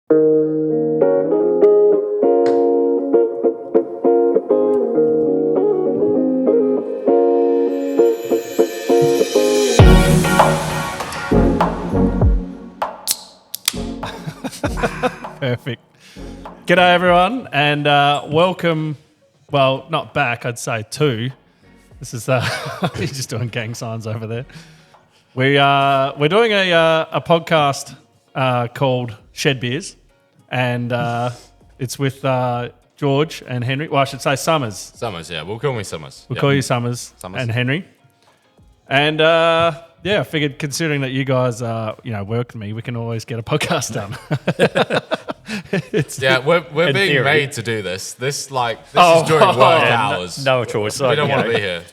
Perfect. G'day everyone, and welcome. Well, not back, I'd say to. This is he's just doing gang signs over there. We're doing a podcast called Shed Beers, and it's with George and Henry. Well, I should say Summers. Summers, yeah. We'll call me Summers. We'll call you Summers and Henry. And I figured considering that you guys work with me, we can always get a podcast done. We're being made to do this. This is during work hours. No choice. We don't want to be here.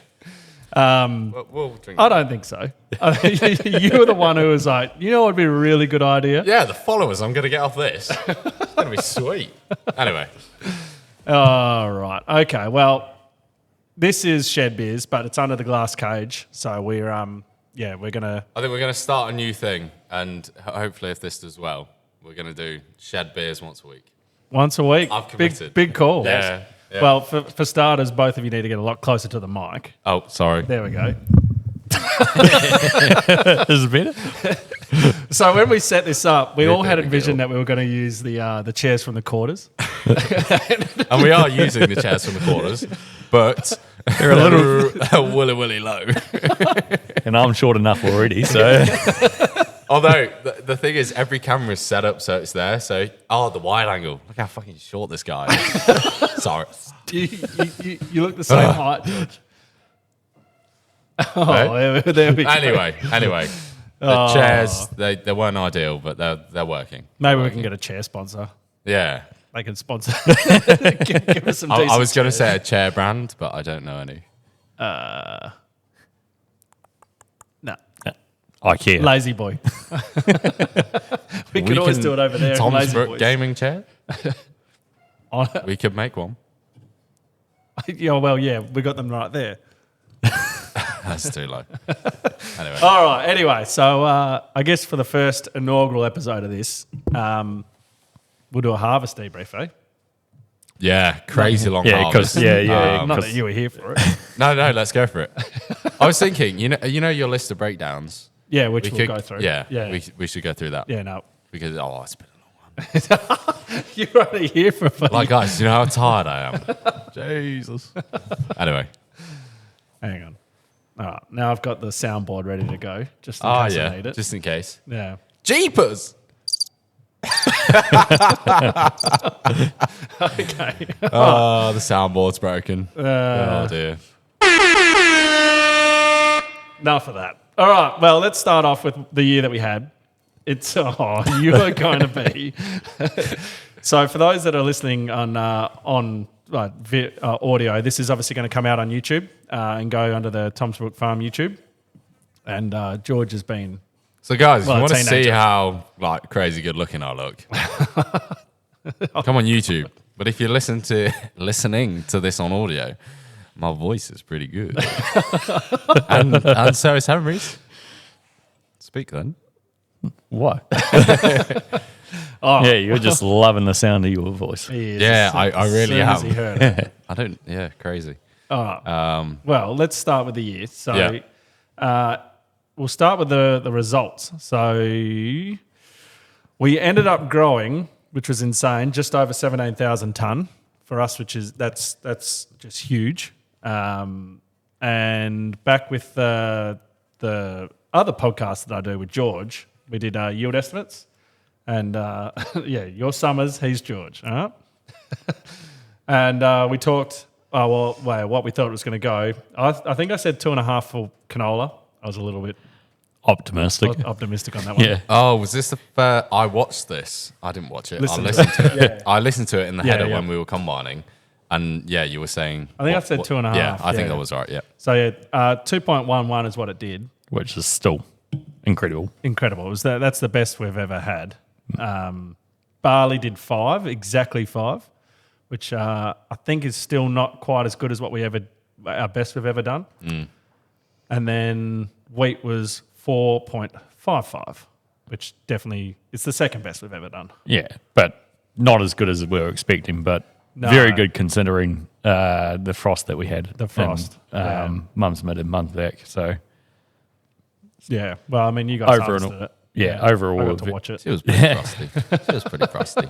We'll drink. I don't think so. You were the one who was like, you know what would be a really good idea? Yeah, the followers. I'm going to get off this. It's going to be sweet. Anyway. All right. Okay. Well, this is Shed Beers, but it's under the glass cage. So we're going to... I think we're going to start a new thing. And hopefully if this does well, we're going to do Shed Beers once a week. Once a week? I've committed. Big call. Yeah. Well, for starters, both of you need to get a lot closer to the mic. Oh, sorry. There we go. Is it better? So when we set this up, we all had envisioned that we were going to use the chairs from the quarters. And we are using the chairs from the quarters, but they're a little willy low. And I'm short enough already, so... Although, the thing is, every camera is set up so it's there. So, the wide angle. Look how fucking short this guy is. Sorry. You look the same height, George. Oh, there we go. Anyway. The chairs, they weren't ideal, but they're working. Maybe we can get a chair sponsor. Yeah. They can sponsor. Give us some decent I was going to say a chair brand, but I don't know any. No. IKEA. Lazy Boy. we could always do it over there. Tom's Brook gaming chair. We could make one. We got them right there. That's too low. Anyway. All right. Anyway, so I guess for the first inaugural episode of this, we'll do a harvest debrief, eh? Yeah, crazy long harvest. Not that you were here for it. No, let's go for it. I was thinking, you know your list of breakdowns. Yeah, which we'll go through. Yeah. We should go through that. Yeah, no. Because it's been a long one. You're only here for fun. Guys, you know how tired I am. Jesus. Anyway. Hang on. All right, now I've got the soundboard ready to go, just in case I need it. Just in case. Yeah. Jeepers! Okay. Oh, the soundboard's broken. Oh, dear. Enough of that. All right, well, let's start off with the year that we had. It's, you are going to be. So for those that are listening on audio, this is obviously going to come out on YouTube and go under the Tom's Brook Farm YouTube. And George has been... So guys, if you want to see how crazy good looking I look, come on YouTube. But if you're listening to this on audio, my voice is pretty good. and so is Henry's. Speak then. What? Yeah, you're just loving the sound of your voice. I really am. He heard it. I don't. Yeah, crazy. All right. Well, let's start with the year. So we'll start with the results. So we ended up growing, which was insane, just over 17,000 tonne for us, that's just huge. And back with the other podcast that I do with George, we did yield estimates. And your Summers, he's George. All right? And we talked, what we thought it was going to go. I think I said 2.5 for canola. I was a little bit optimistic on that one. Yeah. Oh, was this the I watched this. I didn't watch it. I listened to it. Yeah. I listened to it in the header when we were combining. And you were saying... I think I said 2.5. Yeah, I think that was right, yeah. So 2.11 is what it did. Which is still incredible. Incredible. That's the best we've ever had. Barley did 5, exactly 5, which I think is still not quite as good as our best we've ever done. And then wheat was 4.55, which definitely it's the second best we've ever done. Yeah, but not as good as we were expecting, but No. very good considering the frost that we had. The frost, Mum's mid a month back. So Yeah. Well, I mean, you guys overall, harvested it. overall, I got to watch it. It was pretty frosty. It was pretty frosty.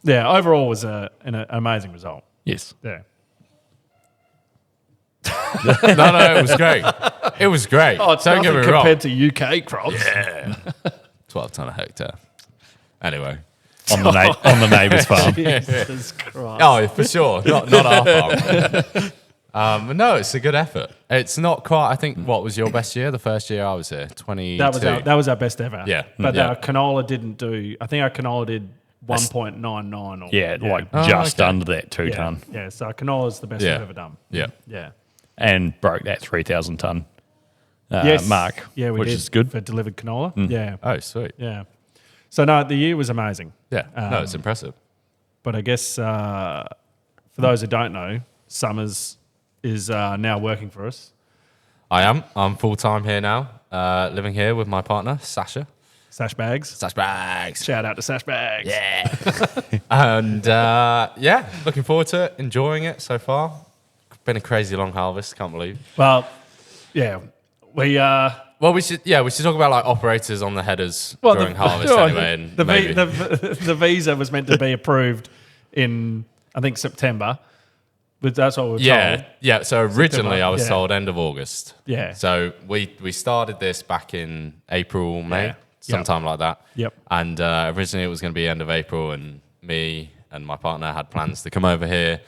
Yeah, overall was an amazing result. yes. Yeah. No, it was great. It was great. Oh, it's Don't get me nothing wrong. compared to UK crops. Yeah. 12 ton a hectare. Anyway. On the neighbour's farm. Jesus Christ. Oh, for sure. Not our farm. But no, it's a good effort. It's not quite, I think, what was your best year? The first year I was here, 22. That was our best ever. Yeah. But Yeah. our canola didn't do, I think our canola did 1.99 or Yeah, like Oh, just okay. under that 2 ton. Yeah, so our canola is the best Yeah. we've ever done. Yeah. Yeah. And broke that 3,000 ton Yes. mark, Yeah, we which did is good. for delivered canola. Yeah. Oh, sweet. Yeah. So no, the year was amazing. Yeah. No, it's impressive. But I guess for those who don't know, Summers is now working for us. I am. I'm full-time here now, living here with my partner, Sasha. Sash Bags. Sash Bags. Shout out to Sash Bags. Yeah. And looking forward to it, enjoying it so far. Been a crazy long harvest, can't believe. Well, yeah. Well, we should talk about like operators on the headers during harvest anyway. And maybe. The visa was meant to be approved in, I think, September. But that's what we were told. Yeah. So originally September, I was yeah. told end of August. Yeah. So we started this back in April, May, Yeah. sometime like that. Yep. And originally it was going to be end of April, and me and my partner had plans to come over here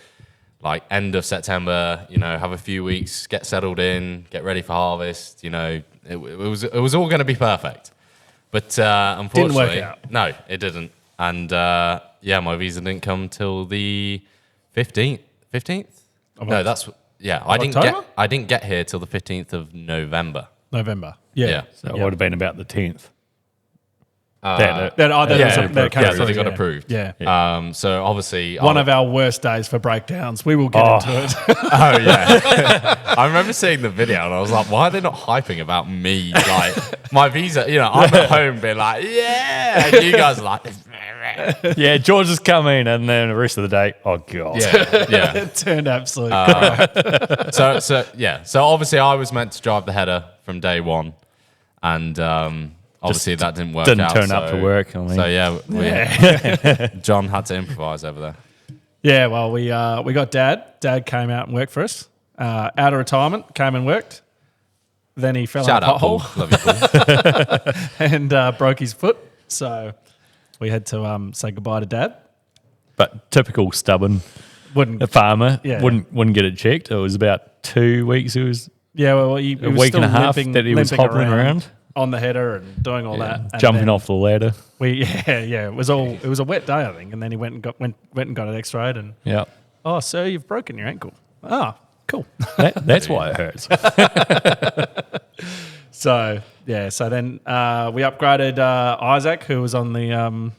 like end of September, have a few weeks, get settled in, get ready for harvest. It was all going to be perfect. But unfortunately, Didn't work out. No, it didn't. And my visa didn't come till the 15th. 15th? No, October? I didn't get here till the 15th of November. November. Yeah. Yeah. So it would have been about the 10th. That So they got yeah. approved. Yeah. So obviously One of our worst days for breakdowns. We will get into it. Oh yeah, I remember seeing the video and I was like, why are they not hyping about me? Like my visa, I'm at home being like, yeah, and you guys are like, Yeah, George is coming, and then the rest of the day, oh god. yeah. It turned absolute. So obviously I was meant to drive the header from day one, and obviously that didn't work. Didn't out, turn up to work. I mean. So John had to improvise over there. Yeah, well, we got Dad. Dad came out and worked for us. Out of retirement, came and worked. Then he fell Shout in a out, Paul. pothole Love you, Paul. and broke his foot. So we had to say goodbye to Dad. But typical stubborn Wouldn't. farmer Yeah. wouldn't get it checked. It was about 2 weeks. It was Yeah, well, he a was week still and a half limping, that he was limping hobbling around. on the header and doing all that, and jumping then off the ladder. It was a wet day, I think, and then he went and got it X-rayed, and Yeah, sir, you've broken your ankle. Ah, cool. that's why it hurts. So then we upgraded Isaac, who was on the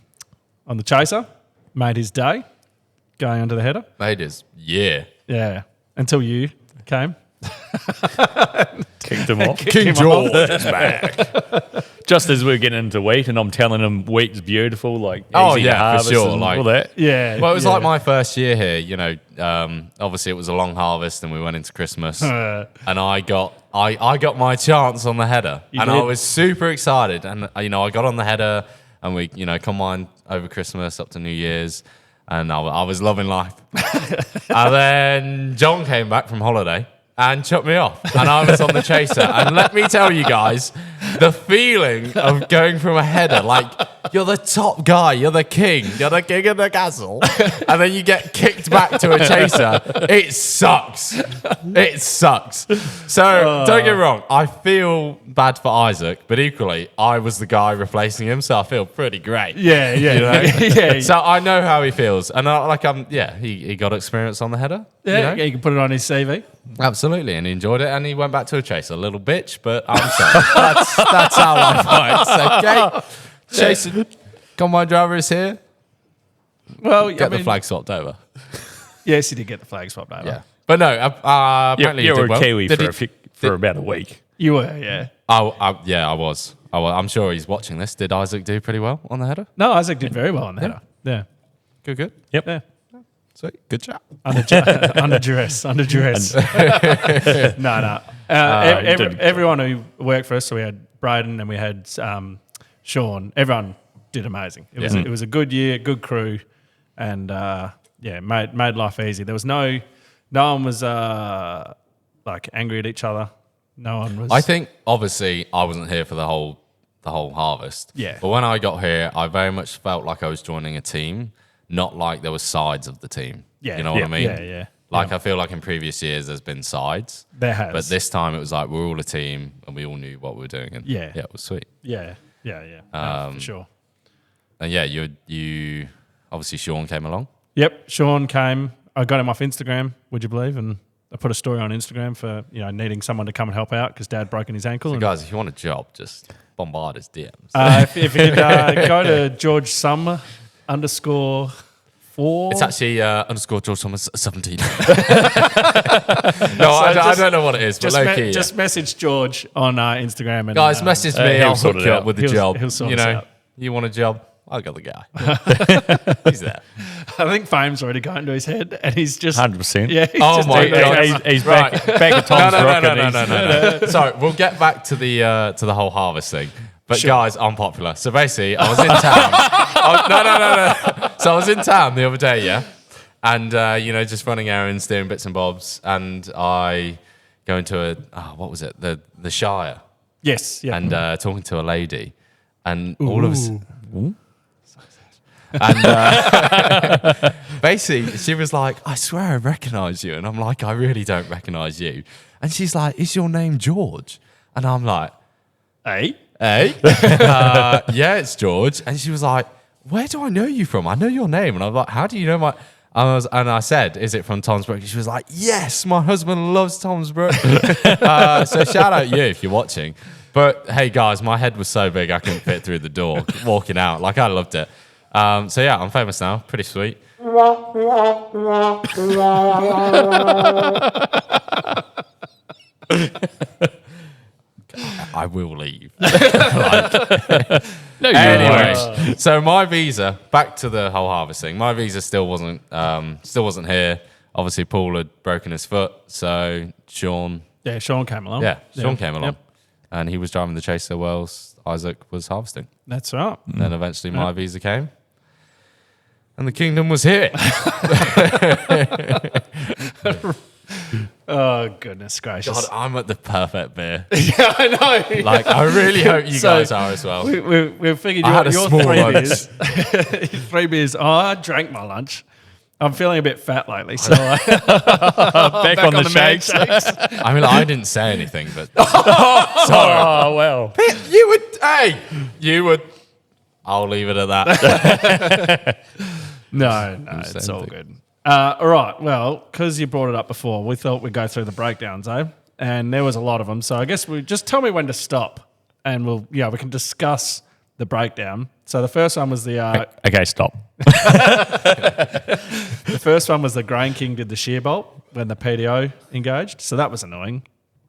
chaser, made his day going under the header. Mate is Yeah, until you came. Kicked him off. King George is back. Just as we're getting into wheat, and I'm telling him wheat's beautiful, like Oh, easy to yeah, for harvest sure, and like- all that. Yeah. Well, it was yeah. like my first year here. Obviously it was a long harvest, and we went into Christmas, and I got my chance on the header, and I did. was super excited. And I got on the header, and we combined over Christmas up to New Year's, and I was loving life. And then John came back from holiday and chucked me off, and I was on the chaser. And let me tell you guys, the feeling of going from a header, like you're the top guy, you're the king of the castle, and then you get kicked back to a chaser. It sucks. It sucks. So don't get me wrong, I feel bad for Isaac, but equally, I was the guy replacing him, so I feel pretty great. Yeah. Yeah. So I know how he feels, and he got experience on the header. Yeah, you can put it on his CV. Absolutely, and he enjoyed it, and he went back to a chase. A little bitch, but I'm sorry. that's how life works. Okay, chasing combine driver is here. Well, Get the flag swapped over. Yes, he did get the flag swapped over. Yeah, but no. Apparently, You he were did well. Kiwi Did he- for about a week. You were, yeah. I was. Oh, well, I'm sure he's watching this. Did Isaac do pretty well on the header? No, Isaac did very well on the header. Yeah. Good. Yep. Yeah. Sweet. Good chat. Under duress. No. Everyone who worked for us, so we had Braden and we had Sean. Everyone did amazing. It was a good year, good crew, and made life easy. There was no one was like angry at each other. No one was. I think obviously I wasn't here for the whole harvest. Yeah. But when I got here, I very much felt like I was joining a team, not like there were sides of the team. Yeah. You know what I mean? Yeah. Like I feel like in previous years there's been sides. There has. But this time it was like we're all a team and we all knew what we were doing. And yeah, it was sweet. Yeah. No, for sure. And yeah, you obviously Sean came along. Yep, Sean came. I got him off Instagram, would you believe? And I put a story on Instagram for needing someone to come and help out because Dad broken his ankle. So guys, if you want a job, just bombard his DMs. If you could go to George Summer _4. It's actually underscore George Thomas 17. No, I don't know what it is, but low-key. Just message George on Instagram. And, guys, message me. I'll hook you up with the job. He'll sort us out. You want a job? I got the guy. He's there. I think fame's already got into his head, and he's just 100%. Yeah. Oh my god, he's back at Tom's Rock. No. Sorry, we'll get back to the whole harvest thing. But guys, I'm popular. So basically, I was in town. No. So I was in town the other day, yeah, and just running errands, doing bits and bobs, and I go into what was it? The Shire. Yes. Yeah. And talking to a lady, and all of us. And basically, she was like, I swear I recognise you. And I'm like, I really don't recognise you. And she's like, is your name George? And I'm like, Hey? Yeah, it's George. And she was like, where do I know you from? I know your name. And I'm like, how do you know my... And I said, is it from Tom's Brook? And she was like, yes, my husband loves Tom's Brook. So shout out you if you're watching. But hey, guys, my head was so big I couldn't fit through the door walking out. Like, I loved it. So yeah, I'm famous now. Pretty sweet. I will leave. Anyway, so my visa, back to the whole harvest thing. My visa still wasn't here. Obviously, Paul had broken his foot, so Sean. Yeah, Sean came along. Yeah, Sean came along, and he was driving the chaser whilst Isaac was harvesting. That's right. Then eventually my visa came, and the kingdom was here. Oh, goodness gracious. God, I'm at the perfect beer. Yeah, I know. Like, I really hope you guys are as well. We figured I had a you're small 3 lunch. beers. 3 beers. Oh, I drank my lunch. I'm feeling a bit fat lately, so back on the shakes. I mean, I didn't say anything, but... Oh, well. You would... I'll leave it at that. No, it's all good. All right, well, because you brought it up before, we thought we'd go through the breakdowns, eh? And there was a lot of them, so I guess we just tell me when to stop, and we can discuss the breakdown. So the first one was the... Okay, stop. The first one was the Grain King did the shear bolt when the PDO engaged, so that was annoying.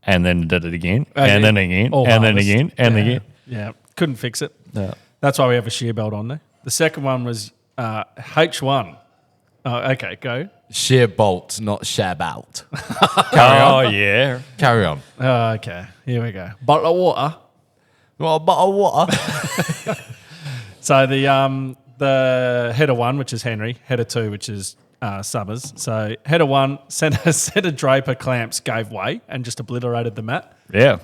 And then did it again, and then again, and then again, and again. Yeah, couldn't fix it. No. That's why we have a shear belt on there. The second one was H1. Oh, okay, go. Sheer bolt, not share bout. Yeah. Carry on. Oh, okay, here we go. Bottle of water. Well, a bottle of water. So the header 1, which is Henry, header 2, which is Summers. So header 1, center draper clamps gave way and just obliterated the mat. Yeah.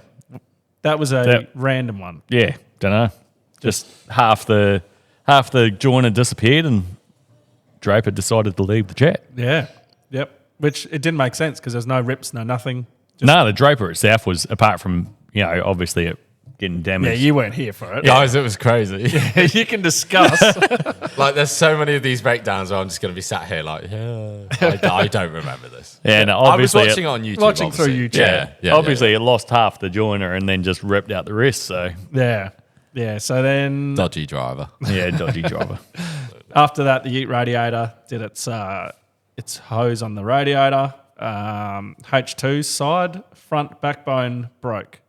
That was a random one. Yeah. Don't know. Just half the joiner disappeared and Draper decided to leave the chat. Yeah. Yep. Which it didn't make sense because there's no rips, no nothing. No, the Draper itself was, apart from, obviously it getting damaged. Yeah, you weren't here for it. Guys, it was crazy. You can discuss. Like, there's so many of these breakdowns where I'm just going to be sat here like, I don't remember this. Yeah, no, obviously I was watching it on YouTube. Watching through YouTube. Yeah, obviously it lost half the joiner and then just ripped out the rest, so. Yeah. Yeah, so then... Dodgy driver. Yeah, dodgy driver. After that, the Ute radiator did its hose on the radiator. H2 side front backbone broke.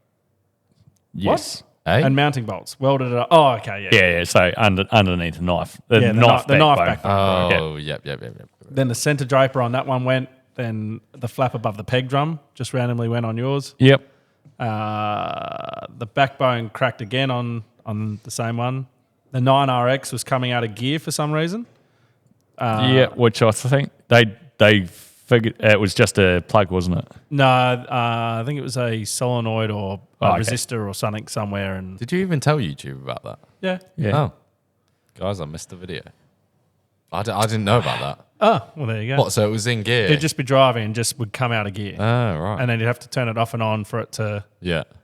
Yes. and mounting bolts. Welded it up. Oh, okay, yeah. Yeah. So underneath the knife, the knife backbone. backbone. Oh, yep. Then the center draper on that one went. Then the flap above the peg drum just randomly went on yours. Yep. The backbone cracked again on the same one. The 9RX was coming out of gear for some reason. Which I think they figured it was just a plug, wasn't it? No, I think it was a solenoid or a okay. resistor or something somewhere. And Did you even tell YouTube about that? yeah. Oh, guys, I missed the video. I didn't know about that. Oh, well, there you go. What? So it was in gear? It'd just be driving and just would come out of gear. Oh, right. And then you'd have to turn it off and on for it to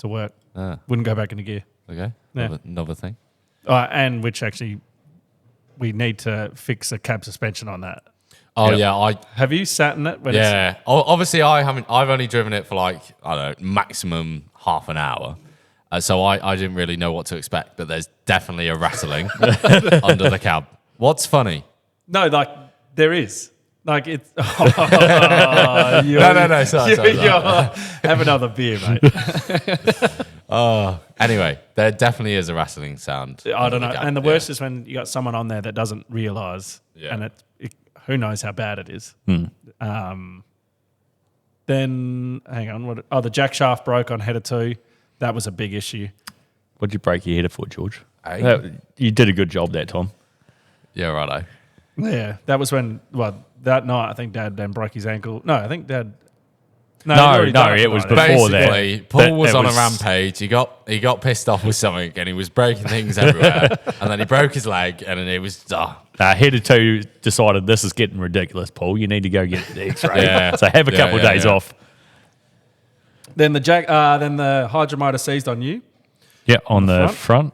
work. Wouldn't go back into gear. Okay. Yeah. Another thing. And which actually we need to fix a cab suspension on that. Oh yeah, Have you sat in it? Obviously, I haven't. I've only driven it for like I don't know, maximum half an hour. So I didn't really know what to expect. But there's definitely a rattling under the cab. What's funny? No, like there is. Like it's. No. Sorry. Have another beer, mate. Anyway, there definitely is a rattling sound. I don't know. And the worst is when you got someone on there that doesn't realise, and it who knows how bad it is. Then hang on, the jack shaft broke on header 2. That was a big issue. What'd you break your header for, George? Hey. You did a good job there, Tom. Yeah, righto. Yeah, that was when. Well, that night I think Dad then broke his ankle. No, I think Dad. No, it was before Basically, that. Paul was on a rampage. He got pissed off with something, and he was breaking things everywhere. And then he broke his leg, and then it was. Header 2 decided this is getting ridiculous, Paul. You need to go get the X-ray. So have a couple of days off. Then the hydromotor seized on you. Yeah, on the front.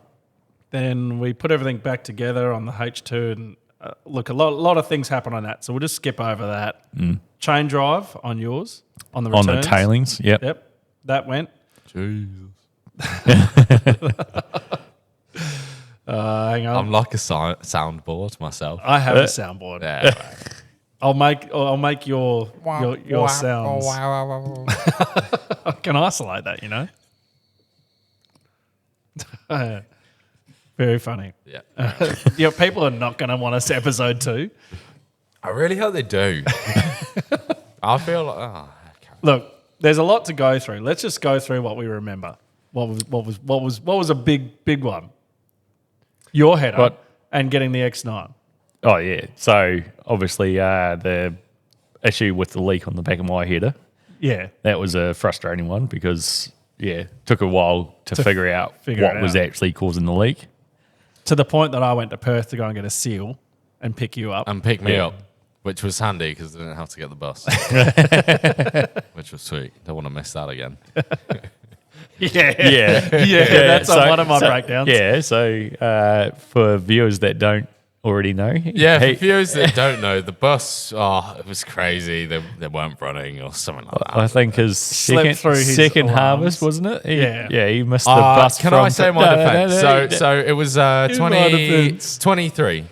Then we put everything back together on the H2, and look, a lot of things happen on that. So we'll just skip over that. Chain drive on yours. On the returns. On the tailings, Yep, that went. Jesus. Hang on. I'm like a soundboard myself. I have a soundboard. Yeah. I'll make your sounds. I can isolate that, you know. Very funny. Yeah. People are not going to want us episode 2. I really hope they do. I feel like. Look, there's a lot to go through. Let's just go through what we remember. What was a big one? Your header and getting the X9. Oh yeah. So obviously the issue with the leak on the back of my header. Yeah. That was a frustrating one because took a while to figure out what was actually causing the leak. To the point that I went to Perth to go and get a seal and pick you up. And pick me up. Which was handy because I didn't have to get the bus. Which was sweet. Don't want to miss that again. That's one of my breakdowns. Yeah, so for viewers that don't already know. For viewers that don't know, the bus, it was crazy. They weren't running or something like that. I think his second harvest, wasn't it? He missed the bus. Can I say my defense? So it was 23,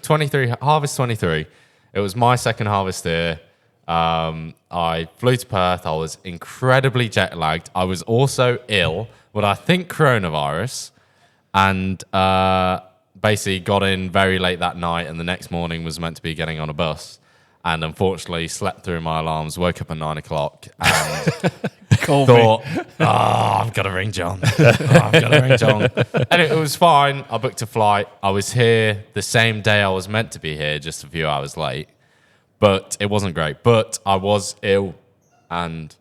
harvest 23. It was my second harvest there. I flew to Perth. I was incredibly jet lagged. I was also ill, but I think coronavirus, and basically got in very late that night. And the next morning was meant to be getting on a bus, and unfortunately slept through my alarms. Woke up at 9 o'clock and thought, I've got to ring John. And it was fine. I booked a flight. I was here the same day I was meant to be here, just a few hours late. But it wasn't great. But I was ill and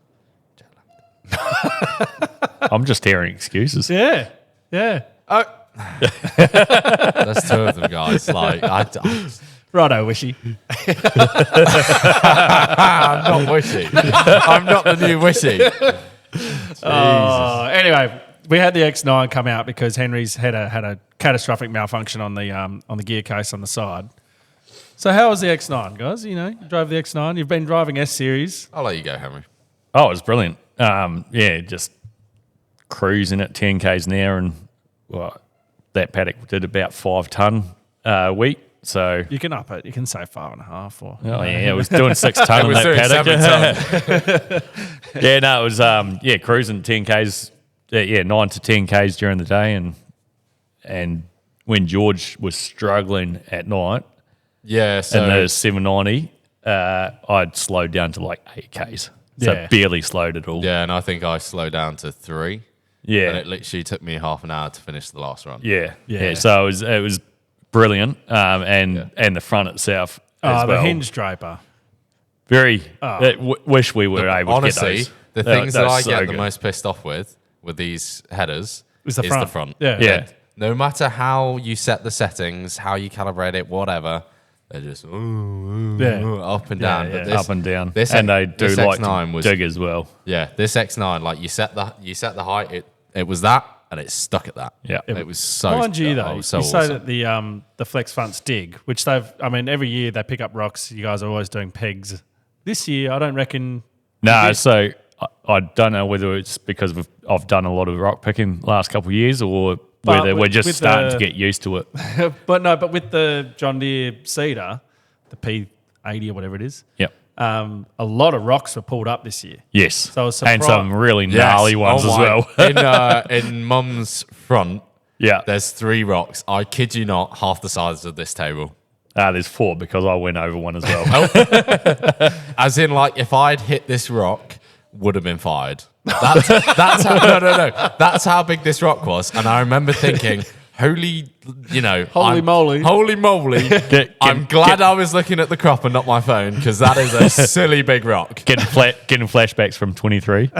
I'm just hearing excuses. Yeah. Oh. That's 2 of them, guys. Like, Righto, Wishy. I'm not Wishy. I'm not the new Wishy. Anyway, we had the X9 come out because Henry's had a catastrophic malfunction on the gear case on the side. So how was the X9, guys? You know, you drove the X9. You've been driving S Series. I'll let you go, Henry. Oh, it was brilliant. Just cruising at 10 k's an hour, and that paddock did about 5 ton a week. So you can up it. You can say 5.5 or. Oh yeah, it was doing 6 ton on that paddock. It was cruising 10 k's. 9 to 10 k's during the day, and and when George was struggling at night Yeah, so in the 790, I'd slowed down to like 8Ks. So barely slowed at all. yeah, and I think I slowed down to 3. Yeah. And it literally took me half an hour to finish the last run. Yeah. So it was brilliant. And the front itself as well. The hinge draper. Very. Wish we were able Honestly, to get those. the things that I so get good. the most pissed off with these headers Is the front. Yeah. Yeah. No matter how you set the settings, how you calibrate it, whatever, they're just up and down. Yeah. But this, Up and down. This, And they do this like X9 to was, dig as well. Yeah, this X9, like you set the height, it was that, and it stuck at that. Yeah. It was so. Mind you, though, was so you say awesome. that the flex fronts dig, which every year they pick up rocks. You guys are always doing pegs. This year, I don't reckon. No, so I don't know whether it's because I've done a lot of rock picking last couple of years or whether we're just starting to get used to it. But with the John Deere Cedar, the P80 or whatever it is, Yep. a lot of rocks were pulled up this year. Yes. So I was and surprised. some really gnarly ones as well. In Mum's front, Yeah. there's 3 rocks. I kid you not, half the size of this table. There's 4 because I went over one as well. As in, like, if I'd hit this rock, would have been fired. That's how, no. That's how big this rock was. And I remember thinking, holy moly. Holy moly. I'm glad I was looking at the crop and not my phone, because that is a silly big rock. Getting flashbacks from 23.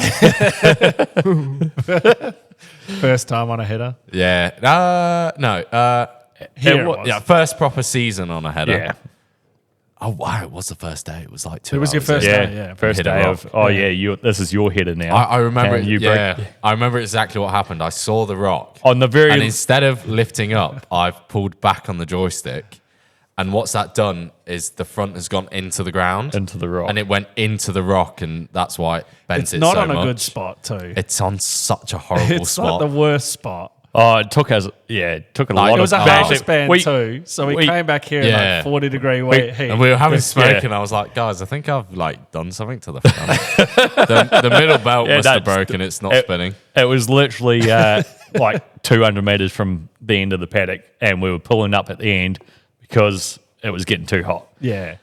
First time on a header. Yeah. No. Here it was. Yeah, first proper season on a header. Yeah. Oh, wow. It was the first day. It was like 2 It was your hours first in. day, yeah. First Hit a day rock. of, this is your header now. I remember And it. you Yeah. I remember exactly what happened. I saw the rock. On the very And instead of lifting up, I've pulled back on the joystick. And what's that done is the front has gone into the ground. Into the rock. And it went into the rock, and that's why it bent It's it not so on a much. good spot too. It's on such a horrible It's spot. like the worst spot. it took us, it took a Like, lot It was of a half bashing. span too, so we came back here in Yeah. like 40-degree heat. And we were having smoke, Yeah. and I was like, guys, I think I've like done something to the front. the middle belt Yeah, must have that's- broken. It's not it- spinning. It was literally like 200 metres from the end of the paddock, and we were pulling up at the end because it was getting too hot. Yeah.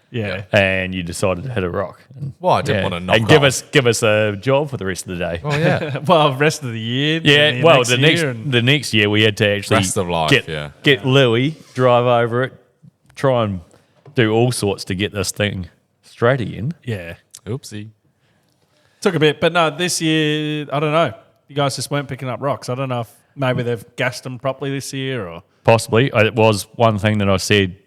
And you decided to hit a rock. Well, I didn't want to knock and off. give us a job for the rest of the day. Oh, yeah. Well, rest of the year. Yeah, well, the year and- next year we had to actually Rest of life, get Louis, drive over it, try and do all sorts to get this thing straight again. yeah. Oopsie. Took a bit, but no, this year, I don't know. You guys just weren't picking up rocks. I don't know if maybe they've gassed them properly this year or... Possibly. It was one thing that I said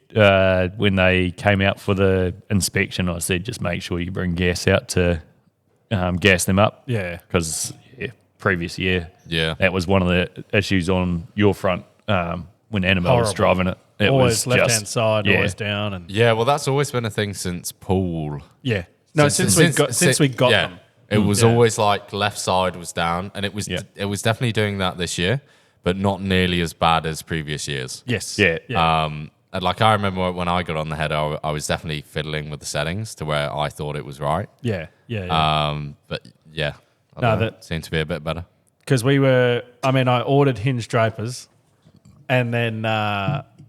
when they came out for the inspection. I said, just make sure you bring gas out to gas them up. Yeah. Because previous year, Yeah. that was one of the issues on your front when Annabelle was Horrible. driving it. It Always was left-hand just, side, yeah. always down. And Yeah, well, that's always been a thing since Paul. yeah. No, since we got yeah, them. it was Yeah. always like left side was down, and it was definitely doing that this year, but not nearly as bad as previous years. Yes. Yeah. And like I remember when I got on the header, I was definitely fiddling with the settings to where I thought it was right. Yeah. But yeah, I No, don't know, that- seemed to be a bit better. Because I ordered hinge drapers, and then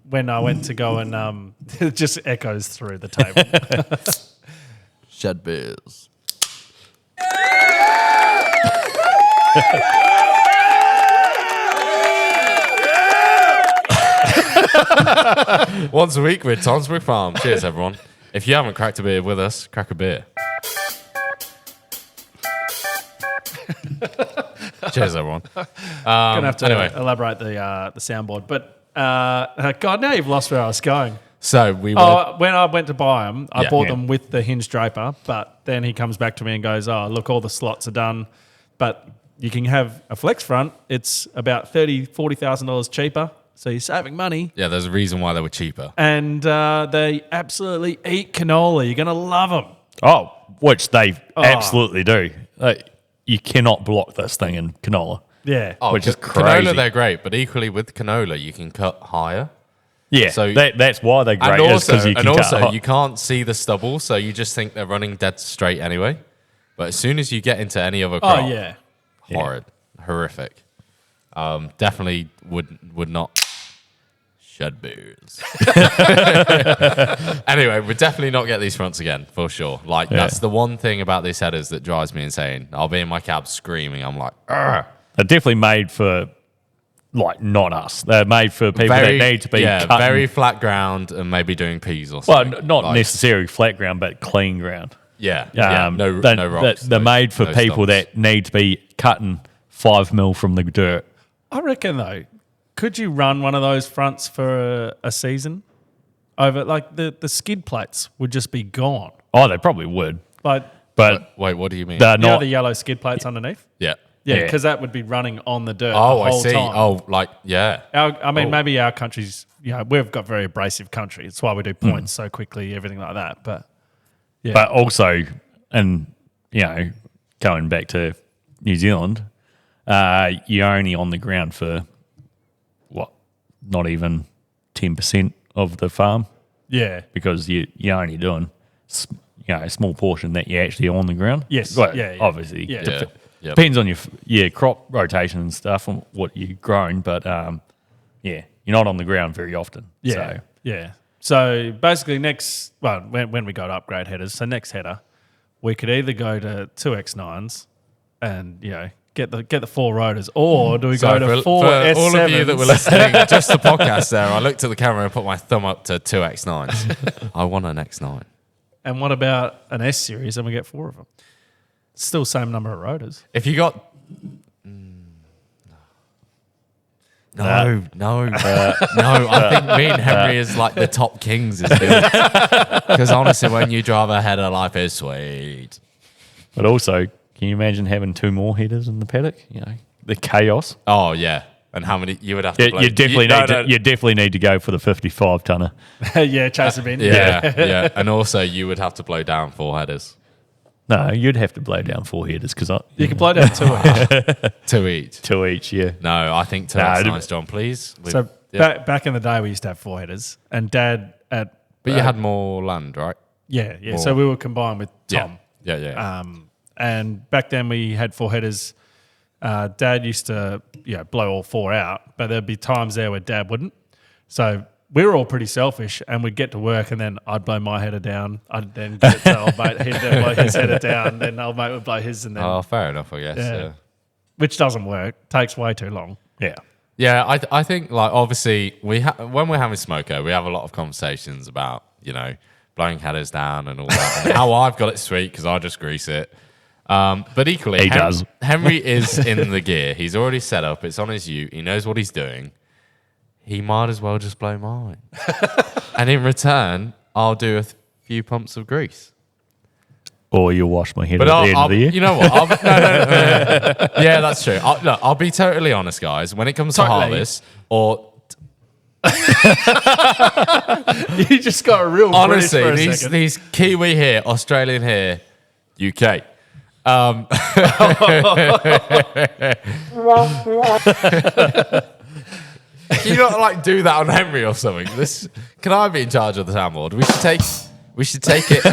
when I went to go and it just echoes through the table. Shed beers. Once a week with Tom's Brook Farm. Cheers, everyone. If you haven't cracked a beer with us, crack a beer. Cheers, everyone. Gonna have to anyway. elaborate the soundboard. But God, now you've lost where I was going. So we were. Oh, when I went to buy them, I Yeah. bought Yeah. them with the hinge draper. But then he comes back to me and goes, "Oh, look, all the slots are done, but you can have a flex front. It's about $40,000 cheaper, so you're saving money." Yeah, there's a reason why they were cheaper. And they absolutely eat canola. You're gonna love them. Oh, which they absolutely do. You cannot block this thing in canola. Yeah. Oh, Which is Canola, crazy. they're great, but equally with canola, you can cut higher. Yeah, So- that's why they're great. And is 'cause you can cut you can't see the stubble, so you just think they're running dead straight anyway. But as soon as you get into any other crop, Oh yeah. horrid, horrific. Definitely would not Shed beers. Anyway, we'll definitely not get these fronts again, for sure. Like, that's the one thing about these headers that drives me insane. I'll be in my cab screaming. I'm like, "Argh." They're definitely made for, like, not us. They're made for people that need to be cutting. very flat ground and maybe doing peas or Well, something. not necessarily flat ground, but clean ground. Yeah, No rocks. They're made for people stumps. that need to be cutting 5 mil from the dirt. I reckon though, could you run one of those fronts for a season? Over like the skid plates would just be gone. Oh, they probably would. But Wait, what do you mean? They're you know not. the yellow skid plates underneath? Yeah. Yeah, because that would be running on the dirt. Oh, the I whole see. Time. Oh, like, yeah. Maybe our country's, we've got very abrasive country. It's why we do points so quickly, everything like that. But yeah. But also, and, going back to New Zealand, you're only on the ground for, not even 10% of the farm, yeah. because you're only doing, a small portion that you're actually on the ground. Yes. Well, Yeah. obviously. Yeah. Yep. Depends on your crop rotation and stuff and what you're growing, but you're not on the ground very often. Yeah. So. Yeah. So basically when we go to upgrade headers, so next header, we could either go to 2X9s and, get the 4 rotors, or do we go to 4 S7s? For all of you that were listening, just the podcast there, I looked at the camera and put my thumb up to 2X9s. I want an X9. And what about an S series and we get 4 of them? Still same number of rotors. If you got... No. I think me and Henry is like the top kings. Because honestly, when you drive a header, life is sweet. But also, can you imagine having 2 more headers in the paddock? The chaos. Oh, yeah. And how many you would have to blow. You definitely need to go for the 55 tonner. Yeah, chase them in. Yeah. And also, you would have to blow down 4 headers. No, you'd have to blow down 4 headers because you can blow down 2 each. 2 each. 2 each, yeah. No, I think 2 is nice, John, please. So back in the day, we used to have 4 headers, and Dad But you had more land, right? Yeah. So we were combined with Tom. Yeah. And back then we had 4 headers. Dad used to blow all 4 out, but there'd be times there where Dad wouldn't. So we were all pretty selfish, and we'd get to work, and then I'd blow my header down. I'd then get it to old mate, he'd then blow his header down, then old mate would blow his, and then... Oh, fair enough, I guess. Yeah. Which doesn't work. Takes way too long. Yeah. Yeah, I think, like, obviously, when we're having Smoko, we have a lot of conversations about, blowing headers down and all that, and how I've got it sweet because I just grease it. But equally, He does. Henry is in the gear. He's already set up. It's on his ute. He knows what he's doing. He might as well just blow mine. And in return, I'll do a few pumps of grease. Or you'll wash my head But at the end of the year. You know what? No. Yeah, that's true. I'll be totally honest, guys. When it comes to harvest, or You just got a real honestly, British for a second. these Kiwi here, Australian here, UK. Can you not like do that on Henry or something? Can I be in charge of the soundboard? We should take it.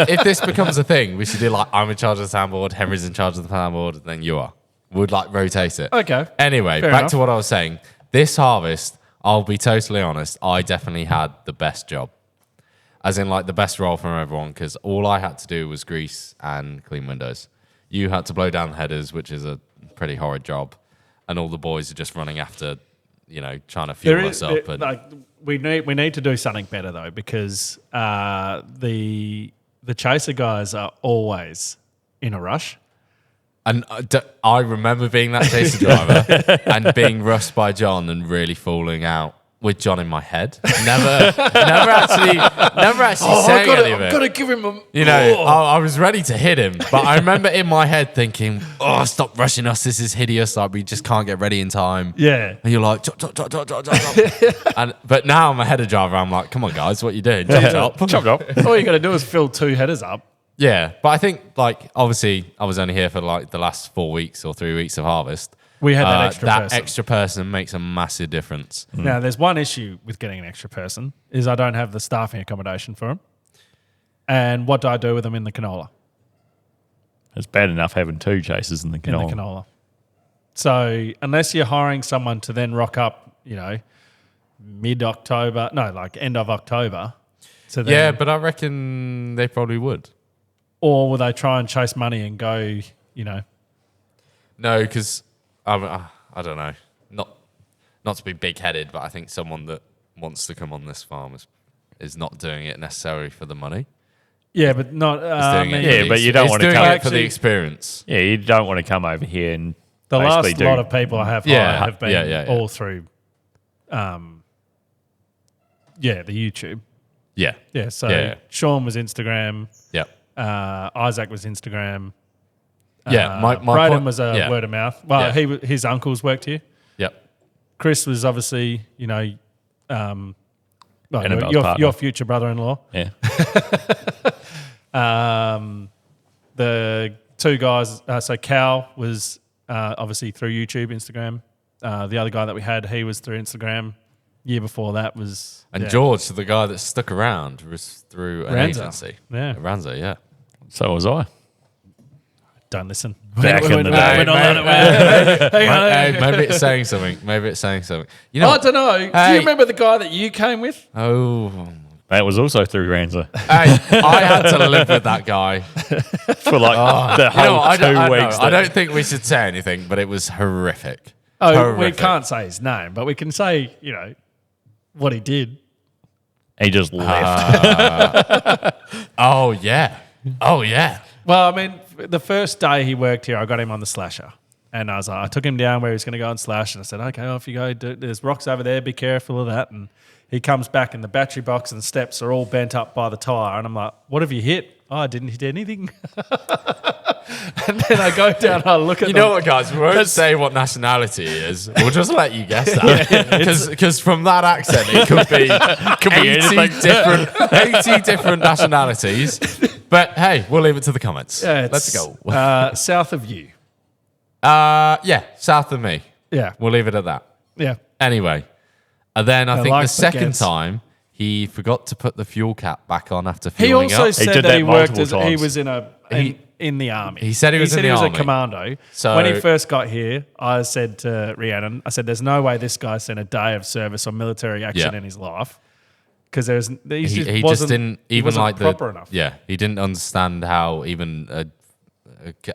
if this becomes a thing, we should do like I'm in charge of the soundboard, Henry's in charge of the soundboard, and then you are. We'd like rotate it. Okay. Anyway, Fair back enough. to what I was saying. This harvest, I'll be totally honest, I definitely had the best job. As in like the best role from everyone, because all I had to do was grease and clean windows. You had to blow down the headers, which is a pretty horrid job. And all the boys are just running after, trying to fuel us up. We need to do something better though, because the chaser guys are always in a rush. And I remember being that chaser driver and being rushed by John and really falling out with John in my head. Never actually saying any of it. I've got to give him a... I was ready to hit him, but I remember in my head thinking, stop rushing us. This is hideous. Like, we just can't get ready in time. Yeah. And you're like, chop, chop, chop, chop, chop, chop. But now I'm a header driver. I'm like, come on, guys, what you doing? Chop, chop. Chop, chop. All you got to do is fill 2 headers up. Yeah, but I think, like, obviously, I was only here for, like, the last 4 weeks or 3 weeks of harvest. We had that extra that person. extra person makes a massive difference. Now, there's one issue with getting an extra person, is I don't have the staffing accommodation for them. And what do I do with them in the canola? It's bad enough having 2 chasers in the canola. In the canola. So unless you're hiring someone to then rock up, mid-October. No, like end of October. So then, Yeah, but I reckon they probably would. Or will they try and chase money and go, you know? No, because I don't know. Not to be big-headed, but I think someone that wants to come on this farm is not doing it necessarily for the money. Yeah, but not. but you don't want to come for the experience. Yeah, you don't want to come over here and the last basically lot of people I have hired have been all through, the YouTube. Yeah. Yeah. So Sean was Instagram. Yeah. Isaac was Instagram. Yeah. My Braden was word of mouth. Well, his uncles worked here. Yep. Chris was obviously, your future brother-in-law. Yeah. The two guys, so Cal was obviously through YouTube, Instagram. The other guy that we had, he was through Instagram. Year before that was... And George, the guy that stuck around, was through an agency. Yeah. Ranzo, yeah. So was I. Don't listen. Back in the day. Maybe it's saying something. You know, I don't know. Do you remember the guy that you came with? Oh... That was also through Ranzo. Hey, I had to live with that guy for like the whole 2 weeks. I don't think we should say anything, but it was horrific. We can't say his name, but we can say, what he did. He just left. Oh, yeah. Well, I mean, the first day he worked here, I got him on the slasher. And I took him down where he was going to go and slash. And I said, okay, off you go. There's rocks over there. Be careful of that. And he comes back and the battery box and steps are all bent up by the tyre. And I'm like, what have you hit? Oh, I didn't hit anything. And then I go down and I look at You know what, guys? We won't say what nationality he is. We'll just let you guess that. Because from that accent, it could be 80 different nationalities. But hey, we'll leave it to the comments. Yeah, let's go. South of you. South of me. Yeah. We'll leave it at that. Yeah. Anyway, and then I think the second time, he forgot to put the fuel cap back on after fueling up. He also said that he worked as he was in the army. He said he was in the army. He was a commando. So when he first got here, I said to Rhiannon, there's no way this guy sent a day of service or military action in his life. Because he just didn't even like proper enough. Yeah, he didn't understand how even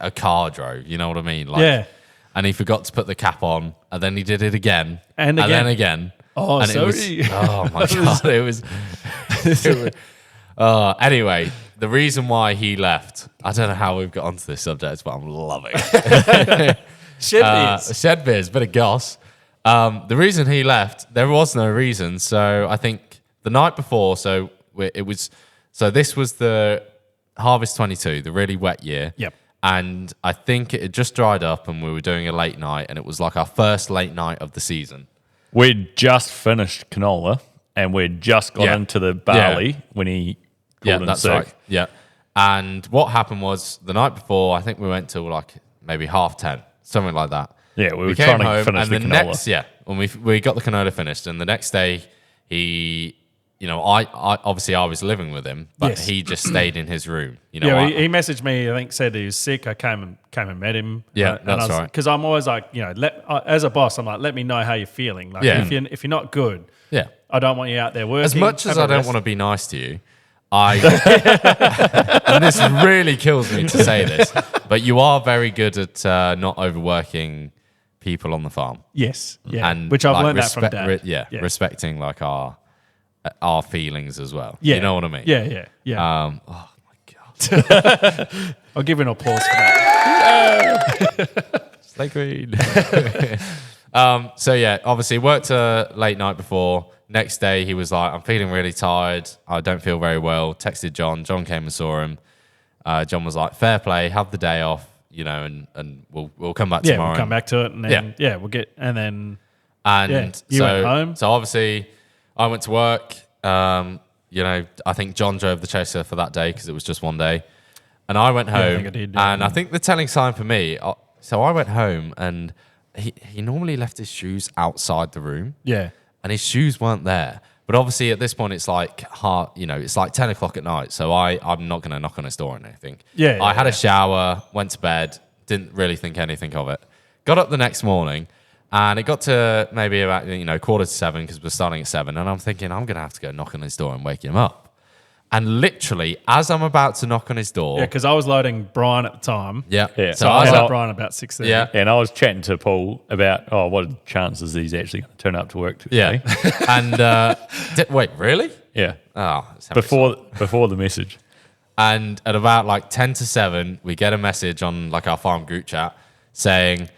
a car drove. You know what I mean? Like, and he forgot to put the cap on, and then he did it again, and then again. Oh, and sorry. Oh my god! It was. Anyway, the reason why he left, I don't know how we've got onto this subject, but I'm loving it. Shed beers, bit of goss. The reason he left, there was no reason. So I think the night before, this was the Harvest 22, the really wet year. Yep. And I think it had just dried up and we were doing a late night, and it was like our first late night of the season. We'd just finished canola and we'd just got into the barley when he called in sick. Right. Yeah. And what happened was the night before, I think we went till like maybe 10:30, something like that. Yeah, we were trying to finish the canola. When we got the canola finished, and the next day he... I obviously I was living with him, but he just stayed in his room. He messaged me. I think said he was sick. I came and met him. Yeah, that's right. Because I'm always like, as a boss, I'm like, let me know how you're feeling. Like, if you're not good, I don't want you out there working. As much as I don't want to be nice to you, and this really kills me to say this, but you are very good at not overworking people on the farm. Yes, and which I've learned that from Dad. Respecting like our feelings as well. Yeah. You know what I mean? Yeah. Oh my God. I'll give you an applause for that. Stay green. Obviously worked a late night before. Next day he was like, I'm feeling really tired. I don't feel very well. Texted John. John came and saw him. John was like, fair play, have the day off, and we'll come back tomorrow. We'll come back to it, and then we'll get, and then you went home. So obviously I went to work. I think John drove the chaser for that day because it was just one day. And I went home. I think the telling sign for me, so I went home and he normally left his shoes outside the room. Yeah. And his shoes weren't there. But obviously at this point it's like it's like 10 o'clock at night. So I'm not going to knock on his door or anything. Yeah. I had a shower, went to bed, didn't really think anything of it. Got up the next morning And it got to maybe about 7:45 because we're starting at 7. And I'm thinking, I'm going to have to go knock on his door and wake him up. And literally, as I'm about to knock on his door... Yeah, because I was loading Brian at the time. Yeah. So I was at Brian about 6:30. Yeah. And I was chatting to Paul about, what are the chances he's actually going to turn up to work today? Yeah. And wait, really? Yeah. Oh, Before the message. And at about like 10 to 7, we get a message on like our farm group chat saying...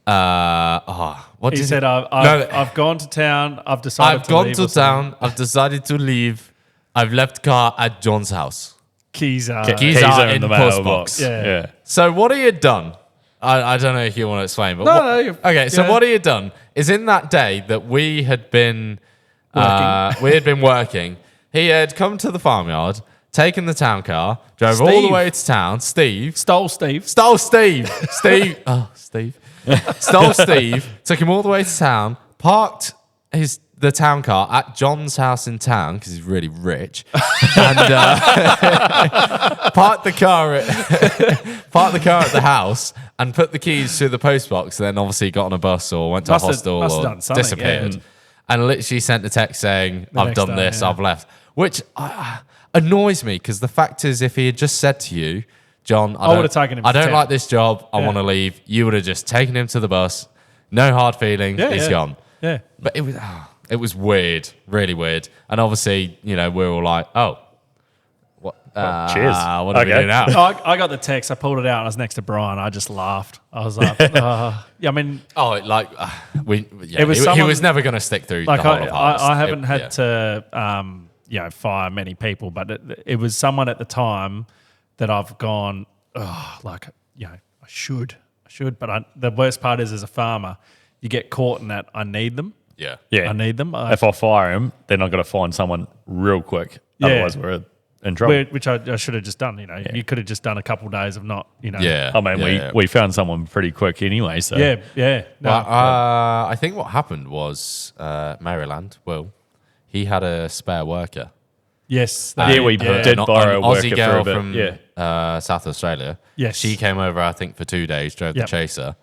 what He did said, I've gone to town. I've decided to leave. I've gone to town. I've decided to leave. I've left car at John's house. Keys are Keys are in the postbox. mailbox. Yeah. So what he had done, I don't know if you want to explain, but No, so what he had done is in that day that we had been working, he had come to the farmyard, taken the town car, drove all the way to town. Stole Steve. Stole Steve. Stole Steve, took him all the way to town, parked the town car at John's house in town because he's really rich, and parked the car at the house and put the keys to the postbox. Then obviously got on a bus or went to a hostel or disappeared, and literally sent a text saying, "I've done this, I've left," which annoys me because the fact is, if he had just said to you, John, I would have taken him. I don't like this job. I want to leave. You would have just taken him to the bus. No hard feelings. He's gone. Yeah, but it was weird, really weird. And obviously, we're all like, oh, what? Cheers. What do we do now? I got the text. I pulled it out. I was next to Brian. I just laughed. I was like, he was never going to stick through. Like the whole of harvest. I haven't had to, fire many people, but it was someone at the time that I've gone, I should, but the worst part is as a farmer, you get caught in that I need them. Yeah. I need them. If I fire him, then I've got to find someone real quick. Yeah. Otherwise, we're in trouble. Which I should have just done. You could have just done a couple of days of not. Yeah. I mean, we found someone pretty quick anyway. So yeah. No, I think what happened was Maryland. Well, he had a spare worker. Yes. We did borrow a worker Aussie girl for a bit. from South Australia. Yes. She came over, I think, for 2 days, drove the chaser.